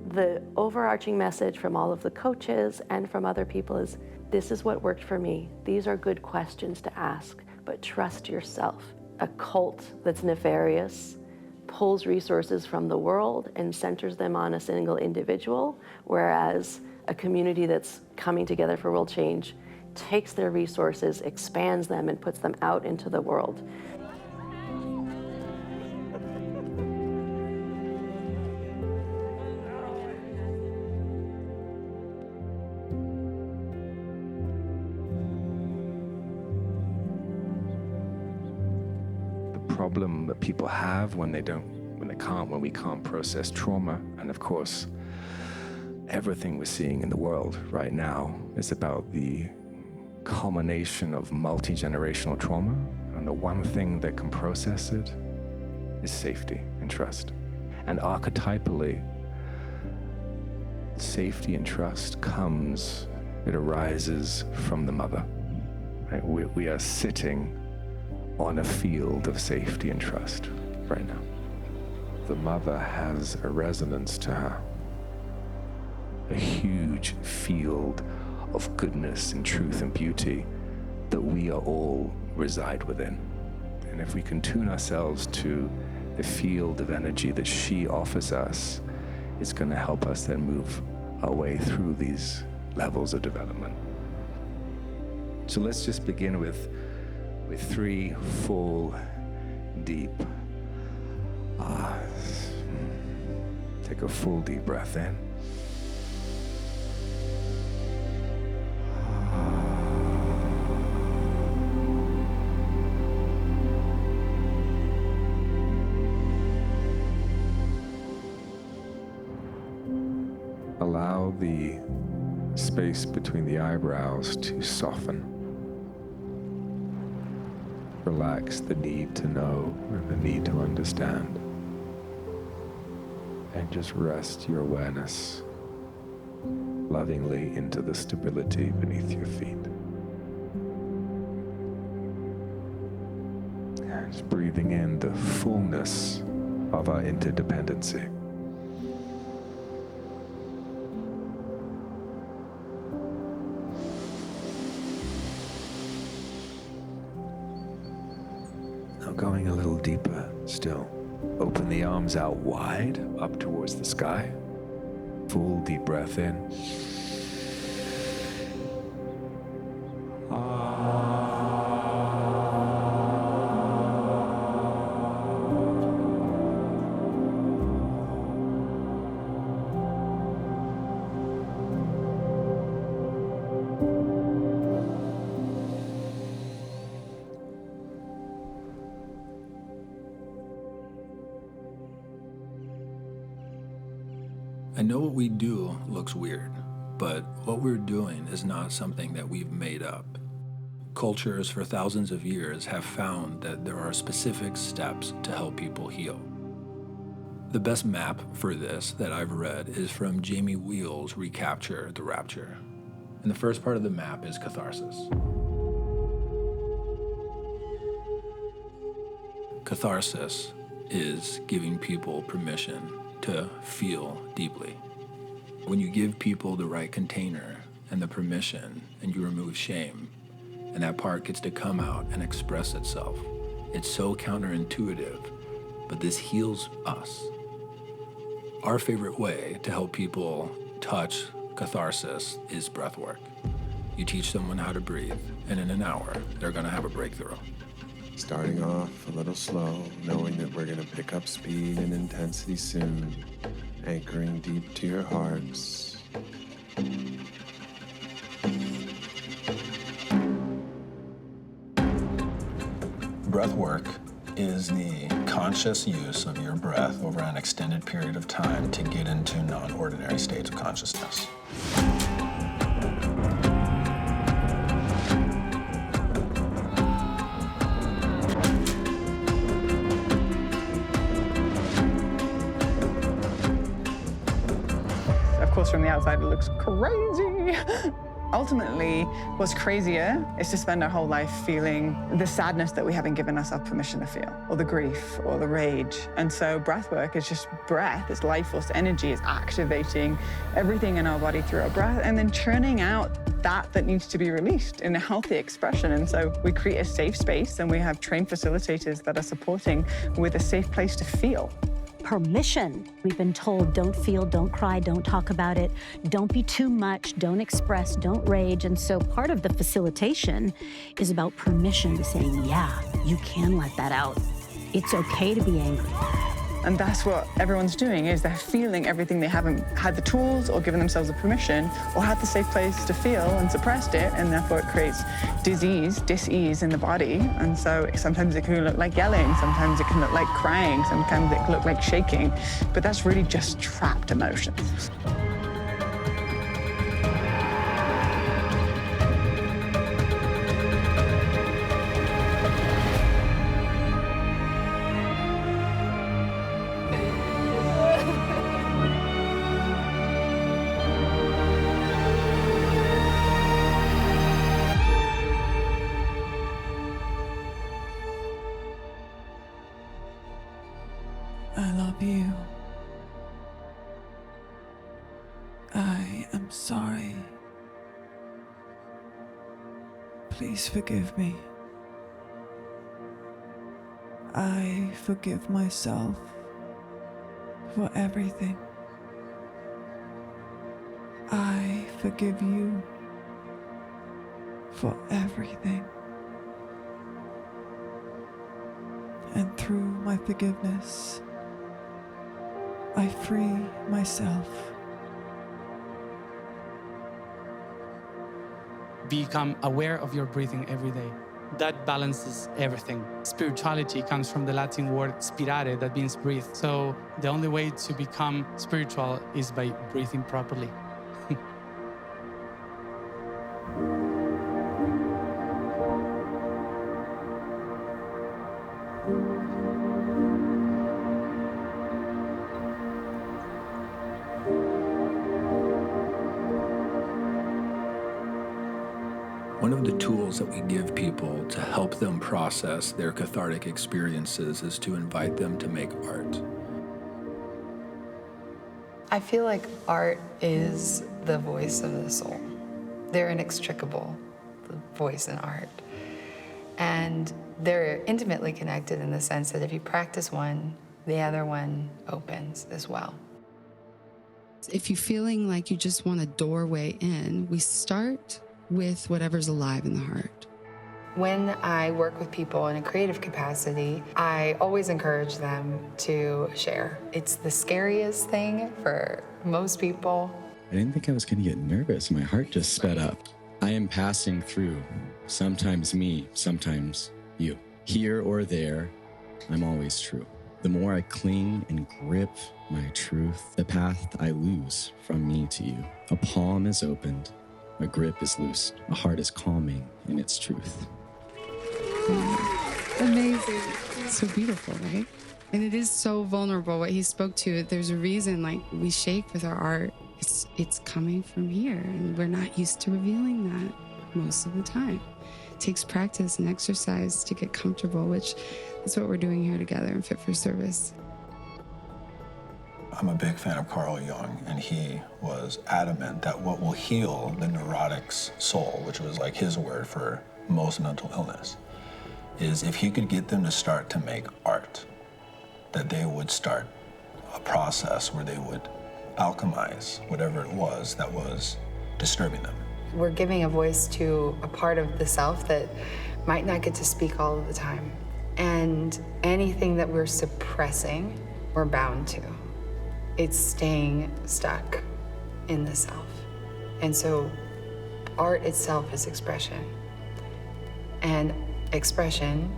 The overarching message from all of the coaches and from other people is, this is what worked for me. These are good questions to ask, but trust yourself. A cult that's nefarious pulls resources from the world and centers them on a single individual, whereas a community that's coming together for world change takes their resources, expands them, and puts them out into the world. Problem that people have when we can't process trauma. And of course, everything we're seeing in the world right now is about the culmination of multi-generational trauma. And the one thing that can process it is safety and trust. And archetypally, safety and trust it arises from the mother. Right? We are sitting on a field of safety and trust right now. The mother has a resonance to her, a huge field of goodness and truth and beauty that we are all reside within. And if we can tune ourselves to the field of energy that she offers us is going to help us then move our way through these levels of development. So let's just begin with 3 full, deep. Take a full deep breath in. Allow the space between the eyebrows to soften. Relax the need to know and the need to understand. And just rest your awareness lovingly into the stability beneath your feet. And just breathing in the fullness of our interdependency. Now going a little deeper still. Open the arms out wide, up towards the sky. Full deep breath in. I know what we do looks weird, but what we're doing is not something that we've made up. Cultures for thousands of years have found that there are specific steps to help people heal. The best map for this that I've read is from Jamie Wheel's Recapture the Rapture. And the first part of the map is catharsis. Catharsis is giving people permission to feel deeply. When you give people the right container and the permission and you remove shame, and that part gets to come out and express itself, it's so counterintuitive, but this heals us. Our favorite way to help people touch catharsis is breathwork. You teach someone how to breathe, and in an hour, they're gonna have a breakthrough. Starting off a little slow, knowing that we're gonna pick up speed and intensity soon, anchoring deep to your hearts. Breathwork is the conscious use of your breath over an extended period of time to get into non-ordinary states of consciousness. Of course, from the outside, it looks crazy. Ultimately, what's crazier is to spend our whole life feeling the sadness that we haven't given ourselves permission to feel, or the grief, or the rage. And so breathwork is just breath, it's life force energy, it's activating everything in our body through our breath, and then churning out that needs to be released in a healthy expression. And so we create a safe space, and we have trained facilitators that are supporting with a safe place to feel. Permission. We've been told, don't feel, don't cry, don't talk about it, don't be too much, don't express, don't rage. And so part of the facilitation is about permission to say, yeah, you can let that out. It's okay to be angry. And that's what everyone's doing, is they're feeling everything they haven't had the tools or given themselves the permission or had the safe place to feel and suppressed it, and therefore it creates dis-ease in the body. And so sometimes it can look like yelling, sometimes it can look like crying, sometimes it can look like shaking, but that's really just trapped emotions. I love you. I am sorry. Please forgive me. I forgive myself for everything. I forgive you for everything. And through my forgiveness, I free myself. Become aware of your breathing every day. That balances everything. Spirituality comes from the Latin word spirare, that means breathe. So the only way to become spiritual is by breathing properly. One of the tools that we give people to help them process their cathartic experiences is to invite them to make art. I feel like art is the voice of the soul. They're inextricable, the voice and art. And they're intimately connected in the sense that if you practice one, the other one opens as well. If you're feeling like you just want a doorway in, we start with whatever's alive in the heart. When I work with people in a creative capacity, I always encourage them to share. It's the scariest thing for most people. I didn't think I was going to get nervous. My heart just sped up. I am passing through, sometimes me, sometimes you. Here or there, I'm always true. The more I cling and grip my truth, the path I lose from me to you. A palm is opened, a grip is loosed, a heart is calming in its truth. Amazing. It's so beautiful, right? And it is so vulnerable what he spoke to. There's a reason like we shake with our art. It's coming from here, and we're not used to revealing that most of the time. It takes practice and exercise to get comfortable, which is what we're doing here together in Fit for Service. I'm a big fan of Carl Jung, and he was adamant that what will heal the neurotic's soul, which was like his word for most mental illness, is if he could get them to start to make art, that they would start a process where they would alchemize whatever it was that was disturbing them. We're giving a voice to a part of the self that might not get to speak all of the time. And anything that we're suppressing, we're bound to. It's staying stuck in the self. And so art itself is expression. And expression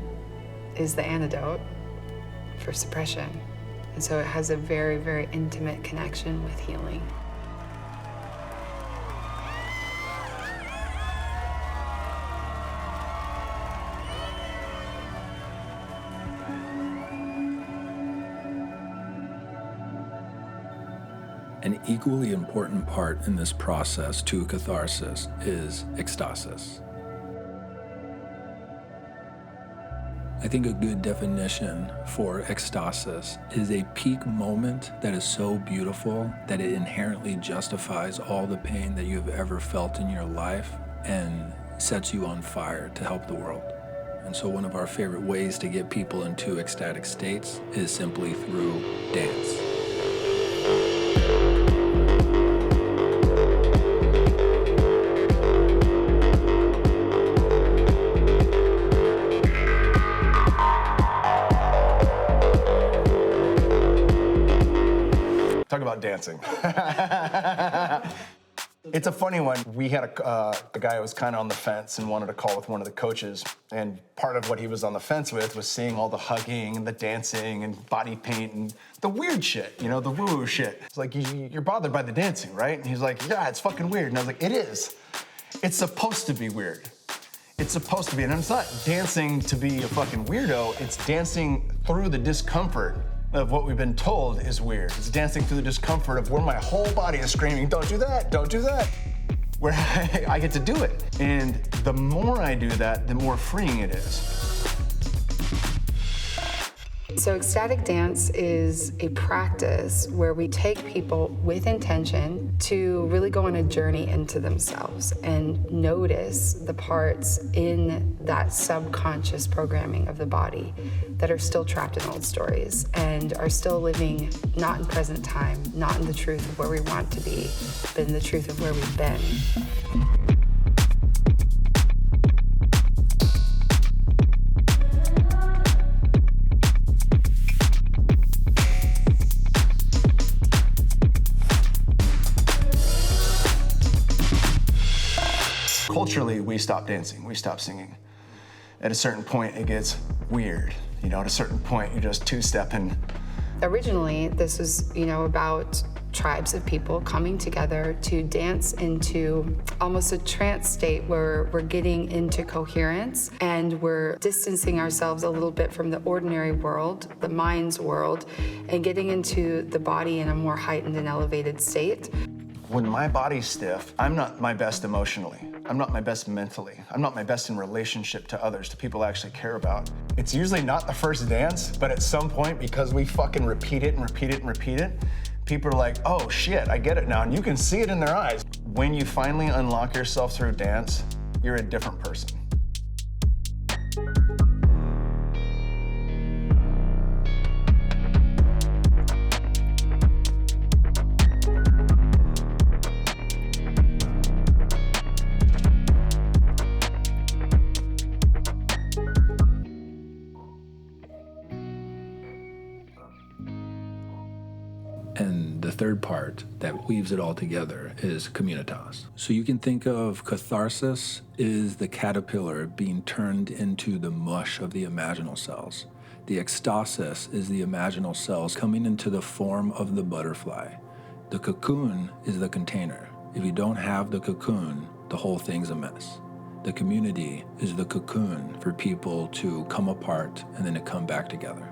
is the antidote for suppression. And so it has a very, very intimate connection with healing. An equally important part in this process to catharsis is ecstasis. I think a good definition for ecstasis is a peak moment that is so beautiful that it inherently justifies all the pain that you have ever felt in your life and sets you on fire to help the world. And so one of our favorite ways to get people into ecstatic states is simply through dance. Talk about dancing. It's a funny one. We had a guy who was kind of on the fence and wanted to call with one of the coaches. And part of what he was on the fence with was seeing all the hugging and the dancing and body paint and the weird shit, you know, the woo-woo shit. It's like, you're bothered by the dancing, right? And he's like, yeah, it's fucking weird. And I was like, it is. It's supposed to be weird. It's supposed to be. And it's not dancing to be a fucking weirdo. It's dancing through the discomfort of what we've been told is weird. It's dancing through the discomfort of where my whole body is screaming, don't do that, don't do that. Where I get to do it. And the more I do that, the more freeing it is. So ecstatic dance is a practice where we take people with intention to really go on a journey into themselves and notice the parts in that subconscious programming of the body that are still trapped in old stories and are still living not in present time, not in the truth of where we want to be, but in the truth of where we've been. Culturally, we stop dancing, we stop singing. At a certain point, it gets weird. You know, at a certain point, you're just two-stepping. Originally, this was, about tribes of people coming together to dance into almost a trance state where we're getting into coherence and we're distancing ourselves a little bit from the ordinary world, the mind's world, and getting into the body in a more heightened and elevated state. When my body's stiff, I'm not my best emotionally. I'm not my best mentally. I'm not my best in relationship to others, to people I actually care about. It's usually not the first dance, but at some point, because we fucking repeat it and repeat it and repeat it, people are like, oh shit, I get it now. And you can see it in their eyes. When you finally unlock yourself through dance, you're a different person. And the third part that weaves it all together is Communitas. So you can think of Catharsis is the caterpillar being turned into the mush of the imaginal cells. The ecstasis is the imaginal cells coming into the form of the butterfly. The cocoon is the container. If you don't have the cocoon, the whole thing's a mess. The community is the cocoon for people to come apart and then to come back together.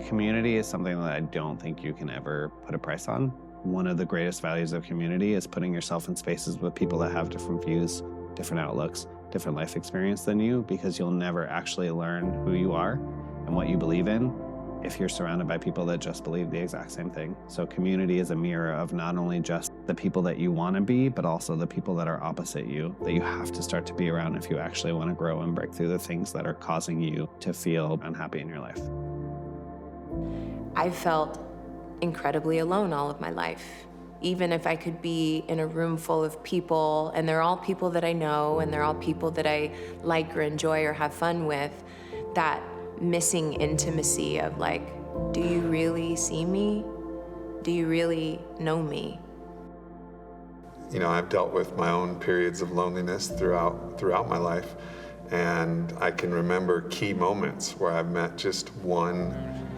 Community is something that I don't think you can ever put a price on. One of the greatest values of community is putting yourself in spaces with people that have different views, different outlooks, different life experience than you, because you'll never actually learn who you are and what you believe in if you're surrounded by people that just believe the exact same thing. So community is a mirror of not only just the people that you want to be, but also the people that are opposite you, that you have to start to be around if you actually want to grow and break through the things that are causing you to feel unhappy in your life. I've felt incredibly alone all of my life. Even if I could be in a room full of people, and they're all people that I know, and they're all people that I like or enjoy or have fun with, that missing intimacy of like, do you really see me? Do you really know me? I've dealt with my own periods of loneliness throughout my life, and I can remember key moments where I've met just one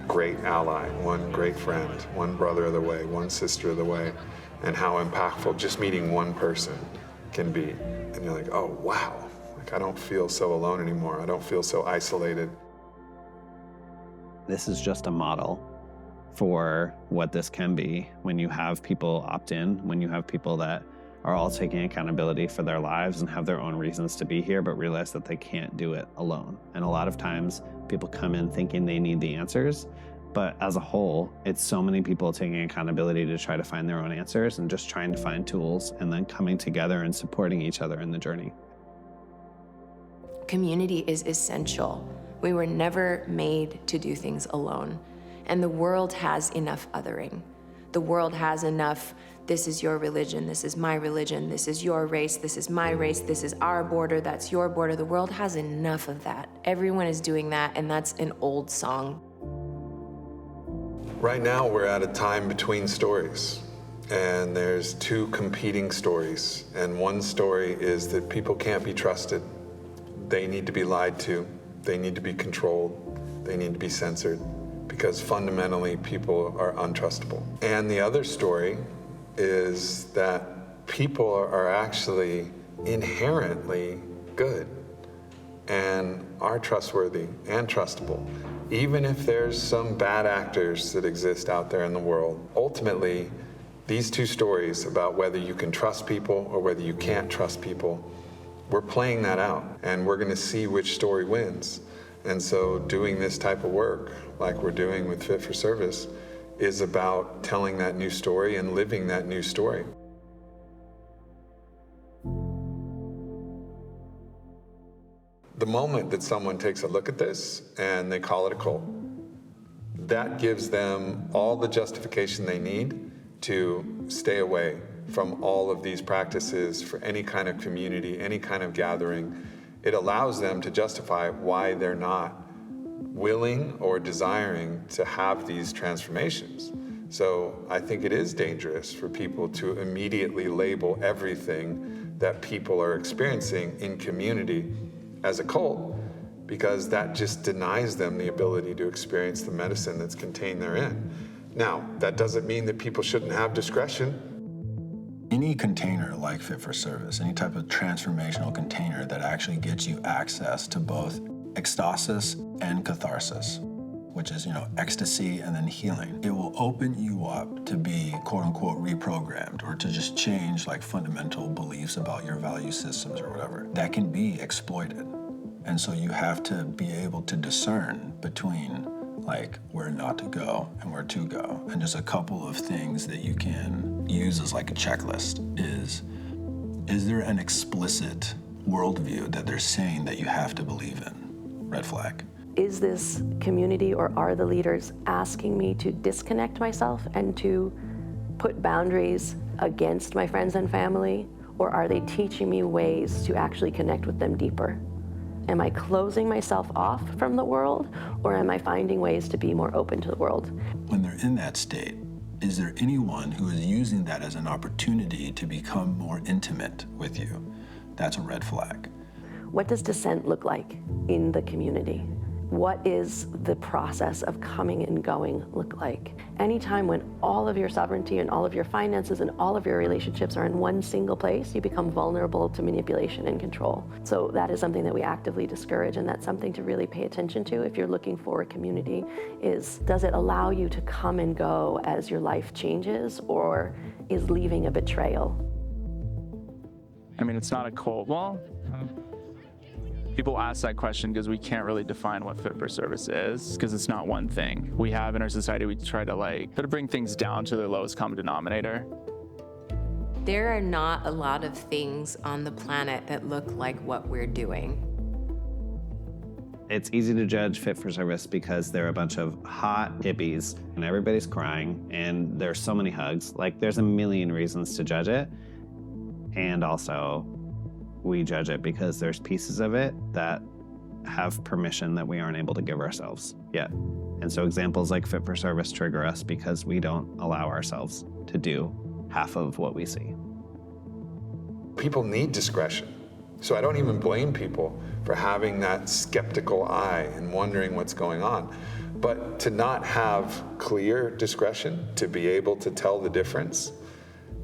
great ally, one great friend, one brother of the way, one sister of the way, and how impactful just meeting one person can be. And you're like, oh, wow, like I don't feel so alone anymore. I don't feel so isolated. This is just a model for what this can be when you have people opt in, when you have people that are all taking accountability for their lives and have their own reasons to be here, but realize that they can't do it alone. And a lot of times people come in thinking they need the answers, but as a whole, it's so many people taking accountability to try to find their own answers and just trying to find tools and then coming together and supporting each other in the journey. Community is essential. We were never made to do things alone. And the world has enough othering. The world has enough, this is your religion, this is my religion, this is your race, this is my race, this is our border, that's your border. The world has enough of that. Everyone is doing that, and that's an old song. Right now, we're at a time between stories, and there's two competing stories. And one story is that people can't be trusted. They need to be lied to. They need to be controlled. They need to be censored, because fundamentally, people are untrustable. And the other story is that people are actually inherently good and are trustworthy and trustable. Even if there's some bad actors that exist out there in the world, ultimately, These two stories about whether you can trust people or whether you can't trust people, we're playing that out, and we're going to see which story wins. And so doing this type of work, like we're doing with Fit for Service, is about telling that new story and living that new story. The moment that someone takes a look at this and they call it a cult, that gives them all the justification they need to stay away from all of these practices for any kind of community, any kind of gathering. It allows them to justify why they're not willing or desiring to have these transformations. So I think it is dangerous for people to immediately label everything that people are experiencing in community as a cult, because that just denies them the ability to experience the medicine that's contained therein. Now, that doesn't mean that people shouldn't have discretion. Any container like Fit for Service, any type of transformational container that actually gets you access to both ecstasis and catharsis, which is, ecstasy and then healing. It will open you up to be quote unquote reprogrammed, or to just change like fundamental beliefs about your value systems or whatever. That can be exploited. And so you have to be able to discern between like where not to go and where to go. And just a couple of things that you can use as like a checklist is there an explicit worldview that they're saying that you have to believe in? Red flag. Is this community, or are the leaders asking me to disconnect myself and to put boundaries against my friends and family? Or are they teaching me ways to actually connect with them deeper? Am I closing myself off from the world, or am I finding ways to be more open to the world? When they're in that state, is there anyone who is using that as an opportunity to become more intimate with you? That's a red flag. What does dissent look like in the community? What is the process of coming and going look like? Anytime when all of your sovereignty and all of your finances and all of your relationships are in one single place, you become vulnerable to manipulation and control. So that is something that we actively discourage, and that's something to really pay attention to if you're looking for a community, is does it allow you to come and go as your life changes, or is leaving a betrayal? I mean, it's not a cult. Well, people ask that question because we can't really define what Fit for Service is, because it's not one thing. We have in our society, we try to bring things down to their lowest common denominator. There are not a lot of things on the planet that look like what we're doing. It's easy to judge Fit for Service because they're a bunch of hot hippies and everybody's crying and there's so many hugs. Like, there's a million reasons to judge it. And also, we judge it because there's pieces of it that have permission that we aren't able to give ourselves yet. And so examples like Fit for Service trigger us because we don't allow ourselves to do half of what we see. People need discretion. So I don't even blame people for having that skeptical eye and wondering what's going on. But to not have clear discretion, to be able to tell the difference,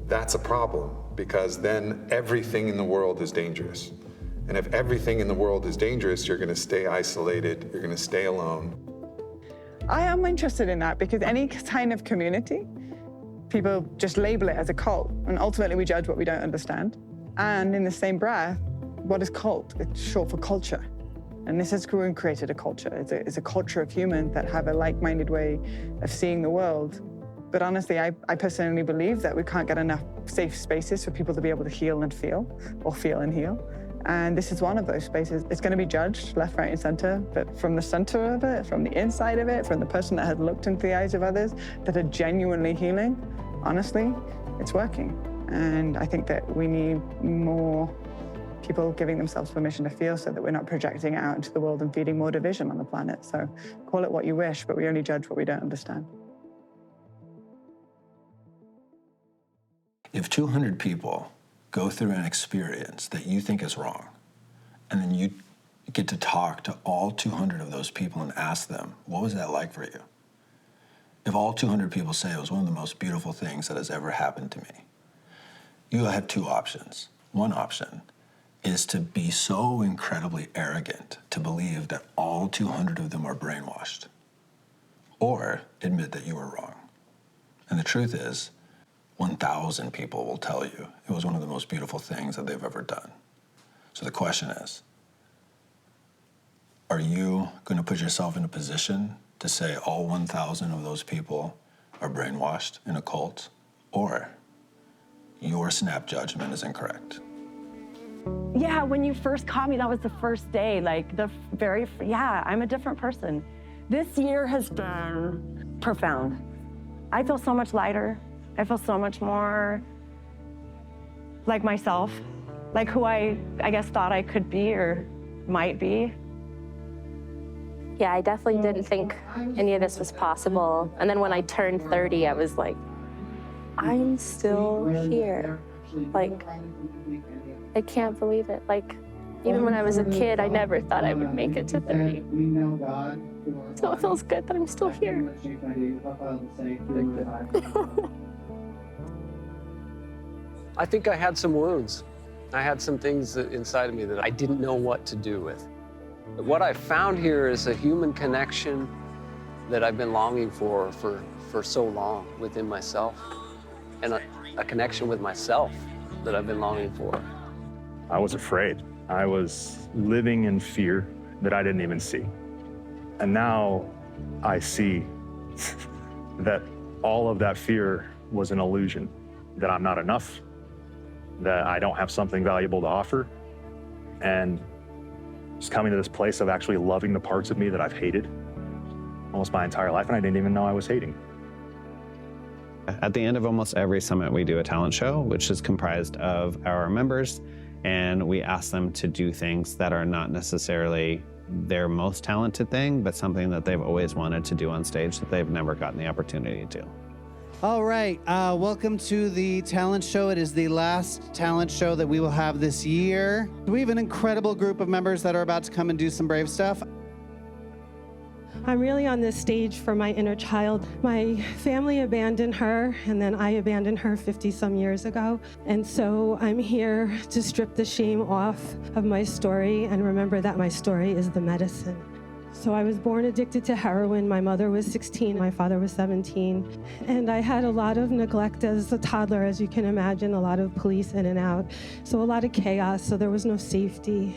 that's a problem, because then everything in the world is dangerous. And if everything in the world is dangerous, you're going to stay isolated, you're going to stay alone. I am interested in that, because any kind of community, people just label it as a cult, and ultimately we judge what we don't understand. And in the same breath, what is cult? It's short for culture. And this has created a culture. It's a culture of humans that have a like-minded way of seeing the world. But honestly, I personally believe that we can't get enough safe spaces for people to be able to heal and feel, or feel and heal. And this is one of those spaces. It's going to be judged left, right, and center, but from the center of it, from the inside of it, from the person that has looked into the eyes of others that are genuinely healing, honestly, it's working. And I think that we need more people giving themselves permission to feel, so that we're not projecting it out into the world and feeding more division on the planet. So call it what you wish, but we only judge what we don't understand. If 200 people go through an experience that you think is wrong, and then you get to talk to all 200 of those people and ask them, what was that like for you? If all 200 people say it was one of the most beautiful things that has ever happened to me, you have two options. One option is to be so incredibly arrogant to believe that all 200 of them are brainwashed, or admit that you were wrong. And the truth is, 1,000 people will tell you it was one of the most beautiful things that they've ever done. So the question is, are you going to put yourself in a position to say all 1,000 of those people are brainwashed in a cult, or your snap judgment is incorrect? Yeah, when you first caught me, that was the first day, like yeah, I'm a different person. This year has been profound. I feel so much lighter. I feel so much more like myself, like who I guess thought I could be or might be. Yeah, I definitely didn't think any of this was possible. And then when I turned 30, I was like, I'm still here. Like, I can't believe it. Like, even when I was a kid, I never thought I would make it to 30. So it feels good that I'm still here. I think I had some wounds. I had some things inside of me that I didn't know what to do with. But what I found here is a human connection that I've been longing for so long within myself, and a connection with myself that I've been longing for. I was afraid. I was living in fear that I didn't even see. And now I see that all of that fear was an illusion, that I'm not enough, that I don't have something valuable to offer, and just coming to this place of actually loving the parts of me that I've hated almost my entire life, and I didn't even know I was hating. At the end of almost every summit, we do a talent show, which is comprised of our members, and we ask them to do things that are not necessarily their most talented thing, but something that they've always wanted to do on stage that they've never gotten the opportunity to. All right, welcome to the talent show. It is the last talent show that we will have this year. We have an incredible group of members that are about to come and do some brave stuff. I'm really on this stage for my inner child. My family abandoned her, and then I abandoned her 50-some years ago. And so I'm here to strip the shame off of my story and remember that my story is the medicine. So I was born addicted to heroin. My mother was 16, my father was 17. And I had a lot of neglect as a toddler, as you can imagine, a lot of police in and out. So a lot of chaos, so there was no safety.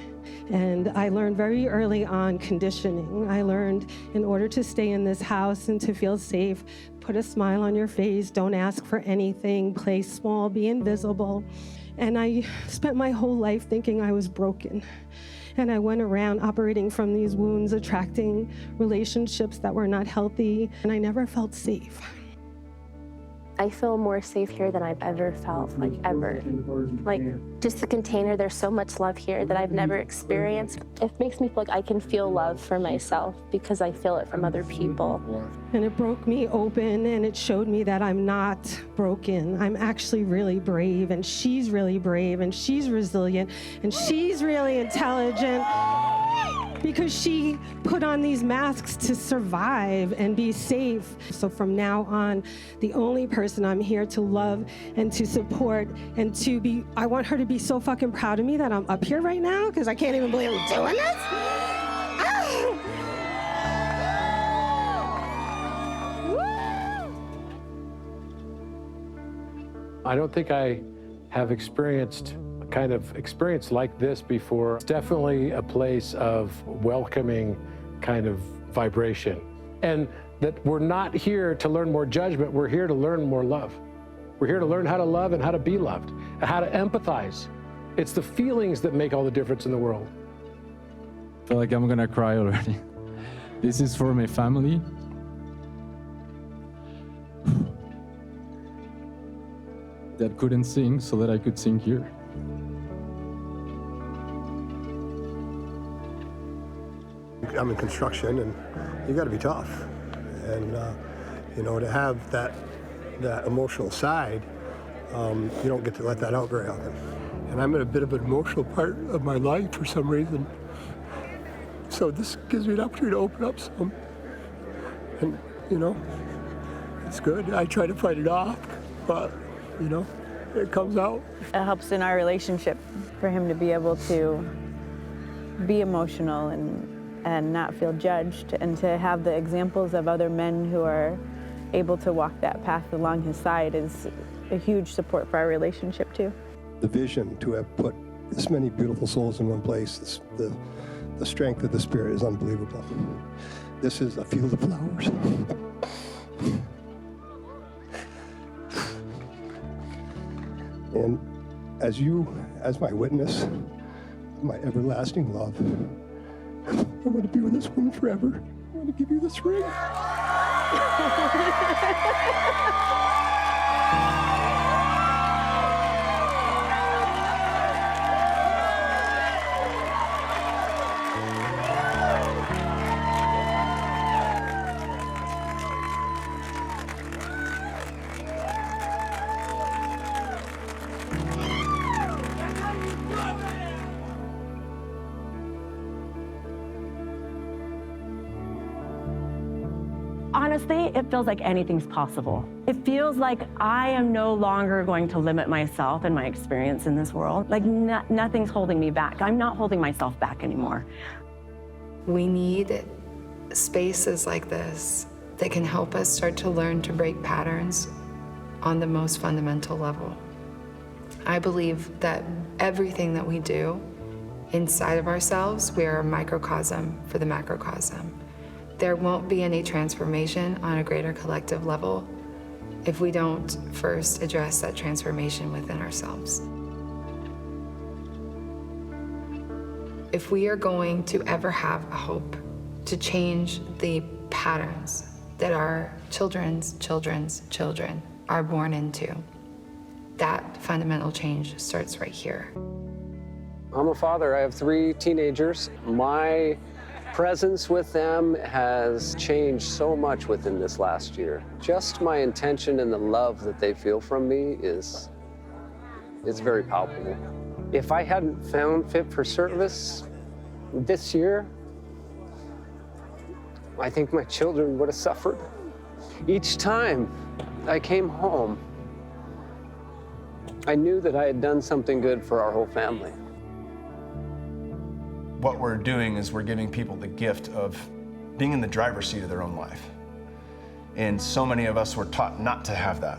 And I learned very early on conditioning. I learned in order to stay in this house and to feel safe, put a smile on your face, don't ask for anything, play small, be invisible. And I spent my whole life thinking I was broken. And I went around operating from these wounds, attracting relationships that were not healthy, and I never felt safe. I feel more safe here than I've ever felt, like ever. Like just the container, there's so much love here that I've never experienced. It makes me feel like I can feel love for myself because I feel it from other people. And it broke me open and it showed me that I'm not broken. I'm actually really brave, and she's really brave, and she's resilient, and she's really intelligent. Because she put on these masks to survive and be safe. So from now on, the only person I'm here to love and to support and to be, I want her to be so fucking proud of me that I'm up here right now, because I can't even believe I'm doing this. I don't think I have experienced kind of experience like this before. It's definitely a place of welcoming kind of vibration. And that we're not here to learn more judgment, we're here to learn more love. We're here to learn how to love and how to be loved, and how to empathize. It's the feelings that make all the difference in the world. I feel like I'm gonna cry already. This is for my family. That couldn't sing so that I could sing here. I'm in construction, and you got to be tough, and you know, to have that emotional side, you don't get to let that out very often. And I'm in a bit of an emotional part of my life for some reason, so this gives me an opportunity to open up some, and you know, it's good. I try to fight it off, but you know, it comes out. It helps in our relationship for him to be able to be emotional and not feel judged, and to have the examples of other men who are able to walk that path along his side is a huge support for our relationship too. The vision to have put this many beautiful souls in one place, the strength of the spirit is unbelievable. This is a field of flowers. And as my witness, my everlasting love, I want to be with this woman forever. I want to give you this ring. Honestly, it feels like anything's possible. It feels like I am no longer going to limit myself and my experience in this world. Like nothing's holding me back. I'm not holding myself back anymore. We need spaces like this that can help us start to learn to break patterns on the most fundamental level. I believe that everything that we do inside of ourselves, we are a microcosm for the macrocosm. There won't be any transformation on a greater collective level if we don't first address that transformation within ourselves. If we are going to ever have a hope to change the patterns that our children's children's children are born into, that fundamental change starts right here. I'm a father. I have 3 teenagers. My presence with them has changed so much within this last year. Just my intention and the love that they feel from me is very palpable. If I hadn't found Fit for Service this year, I think my children would have suffered. Each time I came home, I knew that I had done something good for our whole family. What we're doing is we're giving people the gift of being in the driver's seat of their own life. And so many of us were taught not to have that,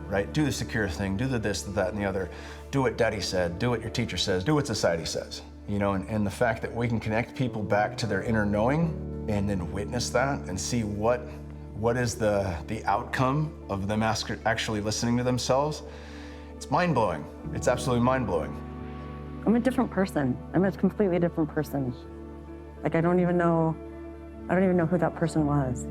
right? Do the secure thing, do the this, the that, and the other. Do what daddy said, do what your teacher says, do what society says. You know, and the fact that we can connect people back to their inner knowing and then witness that and see what is the outcome of them actually listening to themselves, it's mind-blowing. It's absolutely mind-blowing. I'm a different person. I'm a completely different person. Like I don't even know who that person was.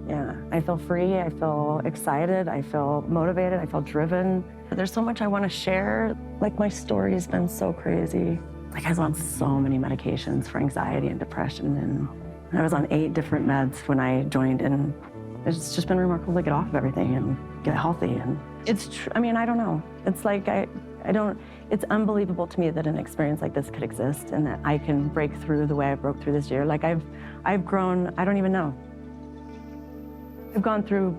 Yeah, I feel free, I feel excited, I feel motivated, I feel driven. There's so much I want to share. Like my story's been so crazy. Like I was on so many medications for anxiety and depression, and I was on 8 different meds when I joined, and it's just been remarkable to get off of everything and get healthy. And it's I mean, I don't know. It's like it's unbelievable to me that an experience like this could exist and that I can break through the way I broke through this year. Like I've grown, I don't even know. I've gone through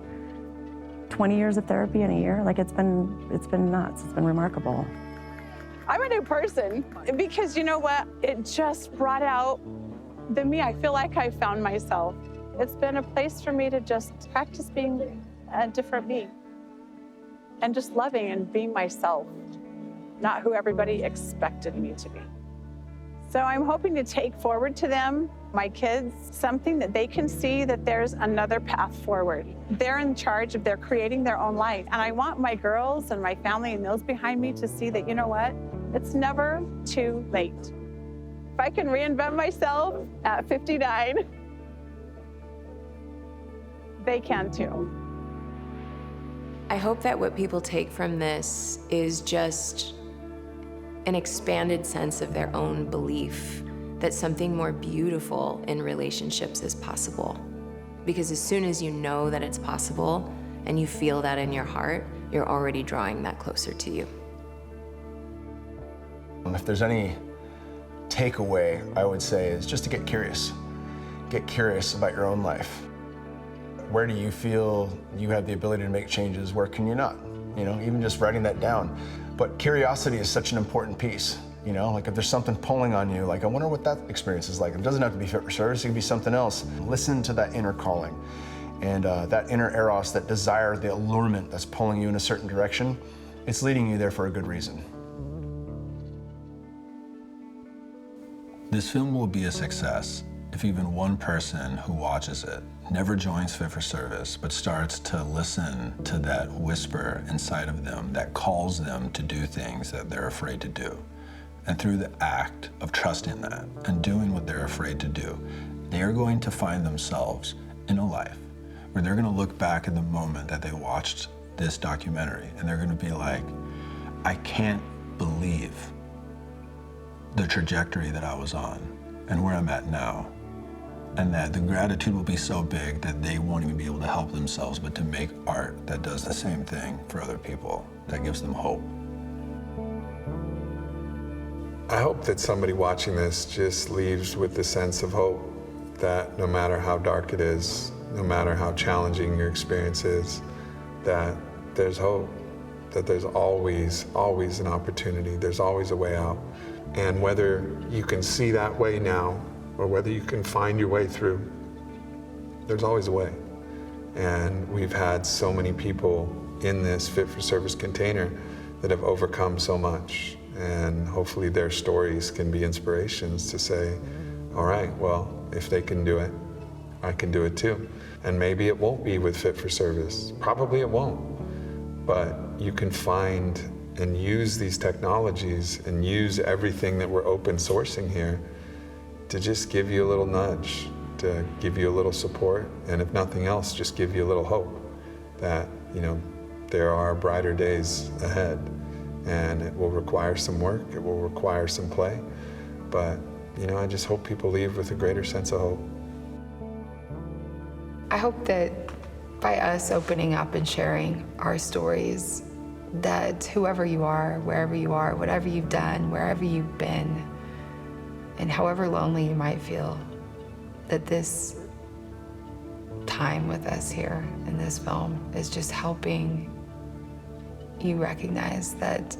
20 years of therapy in a year. Like it's been nuts. It's been remarkable. I'm a new person because you know what? It just brought out the me. I feel like I found myself. It's been a place for me to just practice being a different me and just loving and being myself, not who everybody expected me to be. So I'm hoping to take forward to them, my kids, something that they can see that there's another path forward. They're in charge of their creating their own life. And I want my girls and my family and those behind me to see that, you know what? It's never too late. If I can reinvent myself at 59, they can too. I hope that what people take from this is just an expanded sense of their own belief that something more beautiful in relationships is possible. Because as soon as you know that it's possible and you feel that in your heart, you're already drawing that closer to you. If there's any takeaway, I would say is just to get curious. Get curious about your own life. Where do you feel you have the ability to make changes? Where can you not? You know, even just writing that down. But curiosity is such an important piece. You know, like if there's something pulling on you, like I wonder what that experience is like. It doesn't have to be Fit for Service, it can be something else. Listen to that inner calling And that inner eros, that desire, the allurement that's pulling you in a certain direction, it's leading you there for a good reason. This film will be a success if even one person who watches it never joins Fit for Service, but starts to listen to that whisper inside of them that calls them to do things that they're afraid to do. And through the act of trusting that and doing what they're afraid to do, they are going to find themselves in a life where they're gonna look back at the moment that they watched this documentary and they're gonna be like, I can't believe the trajectory that I was on and where I'm at now. And that the gratitude will be so big that they won't even be able to help themselves but to make art that does the same thing for other people, that gives them hope. I hope that somebody watching this just leaves with the sense of hope that no matter how dark it is, no matter how challenging your experience is, that there's hope, that there's always an opportunity, there's always a way out. And whether you can see that way now or whether you can find your way through, there's always a way. And we've had so many people in this Fit for Service container that have overcome so much. And hopefully their stories can be inspirations to say, all right, well, if they can do it, I can do it too. And maybe it won't be with Fit for Service. Probably it won't. But you can find and use these technologies and use everything that we're open sourcing here to just give you a little nudge, to give you a little support, and if nothing else, just give you a little hope that, you know, there are brighter days ahead. And it will require some work, it will require some play, but, you know, I just hope people leave with a greater sense of hope. I hope that by us opening up and sharing our stories, that whoever you are, wherever you are, whatever you've done, wherever you've been, and however lonely you might feel, that this time with us here in this film is just helping you recognize that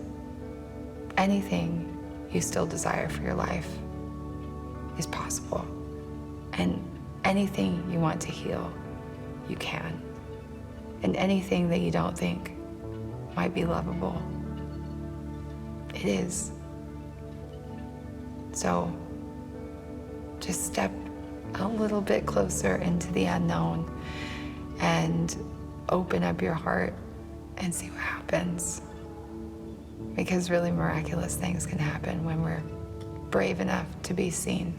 anything you still desire for your life is possible. And anything you want to heal, you can. And anything that you don't think might be lovable, it is. So just step a little bit closer into the unknown and open up your heart and see what happens. Because really miraculous things can happen when we're brave enough to be seen.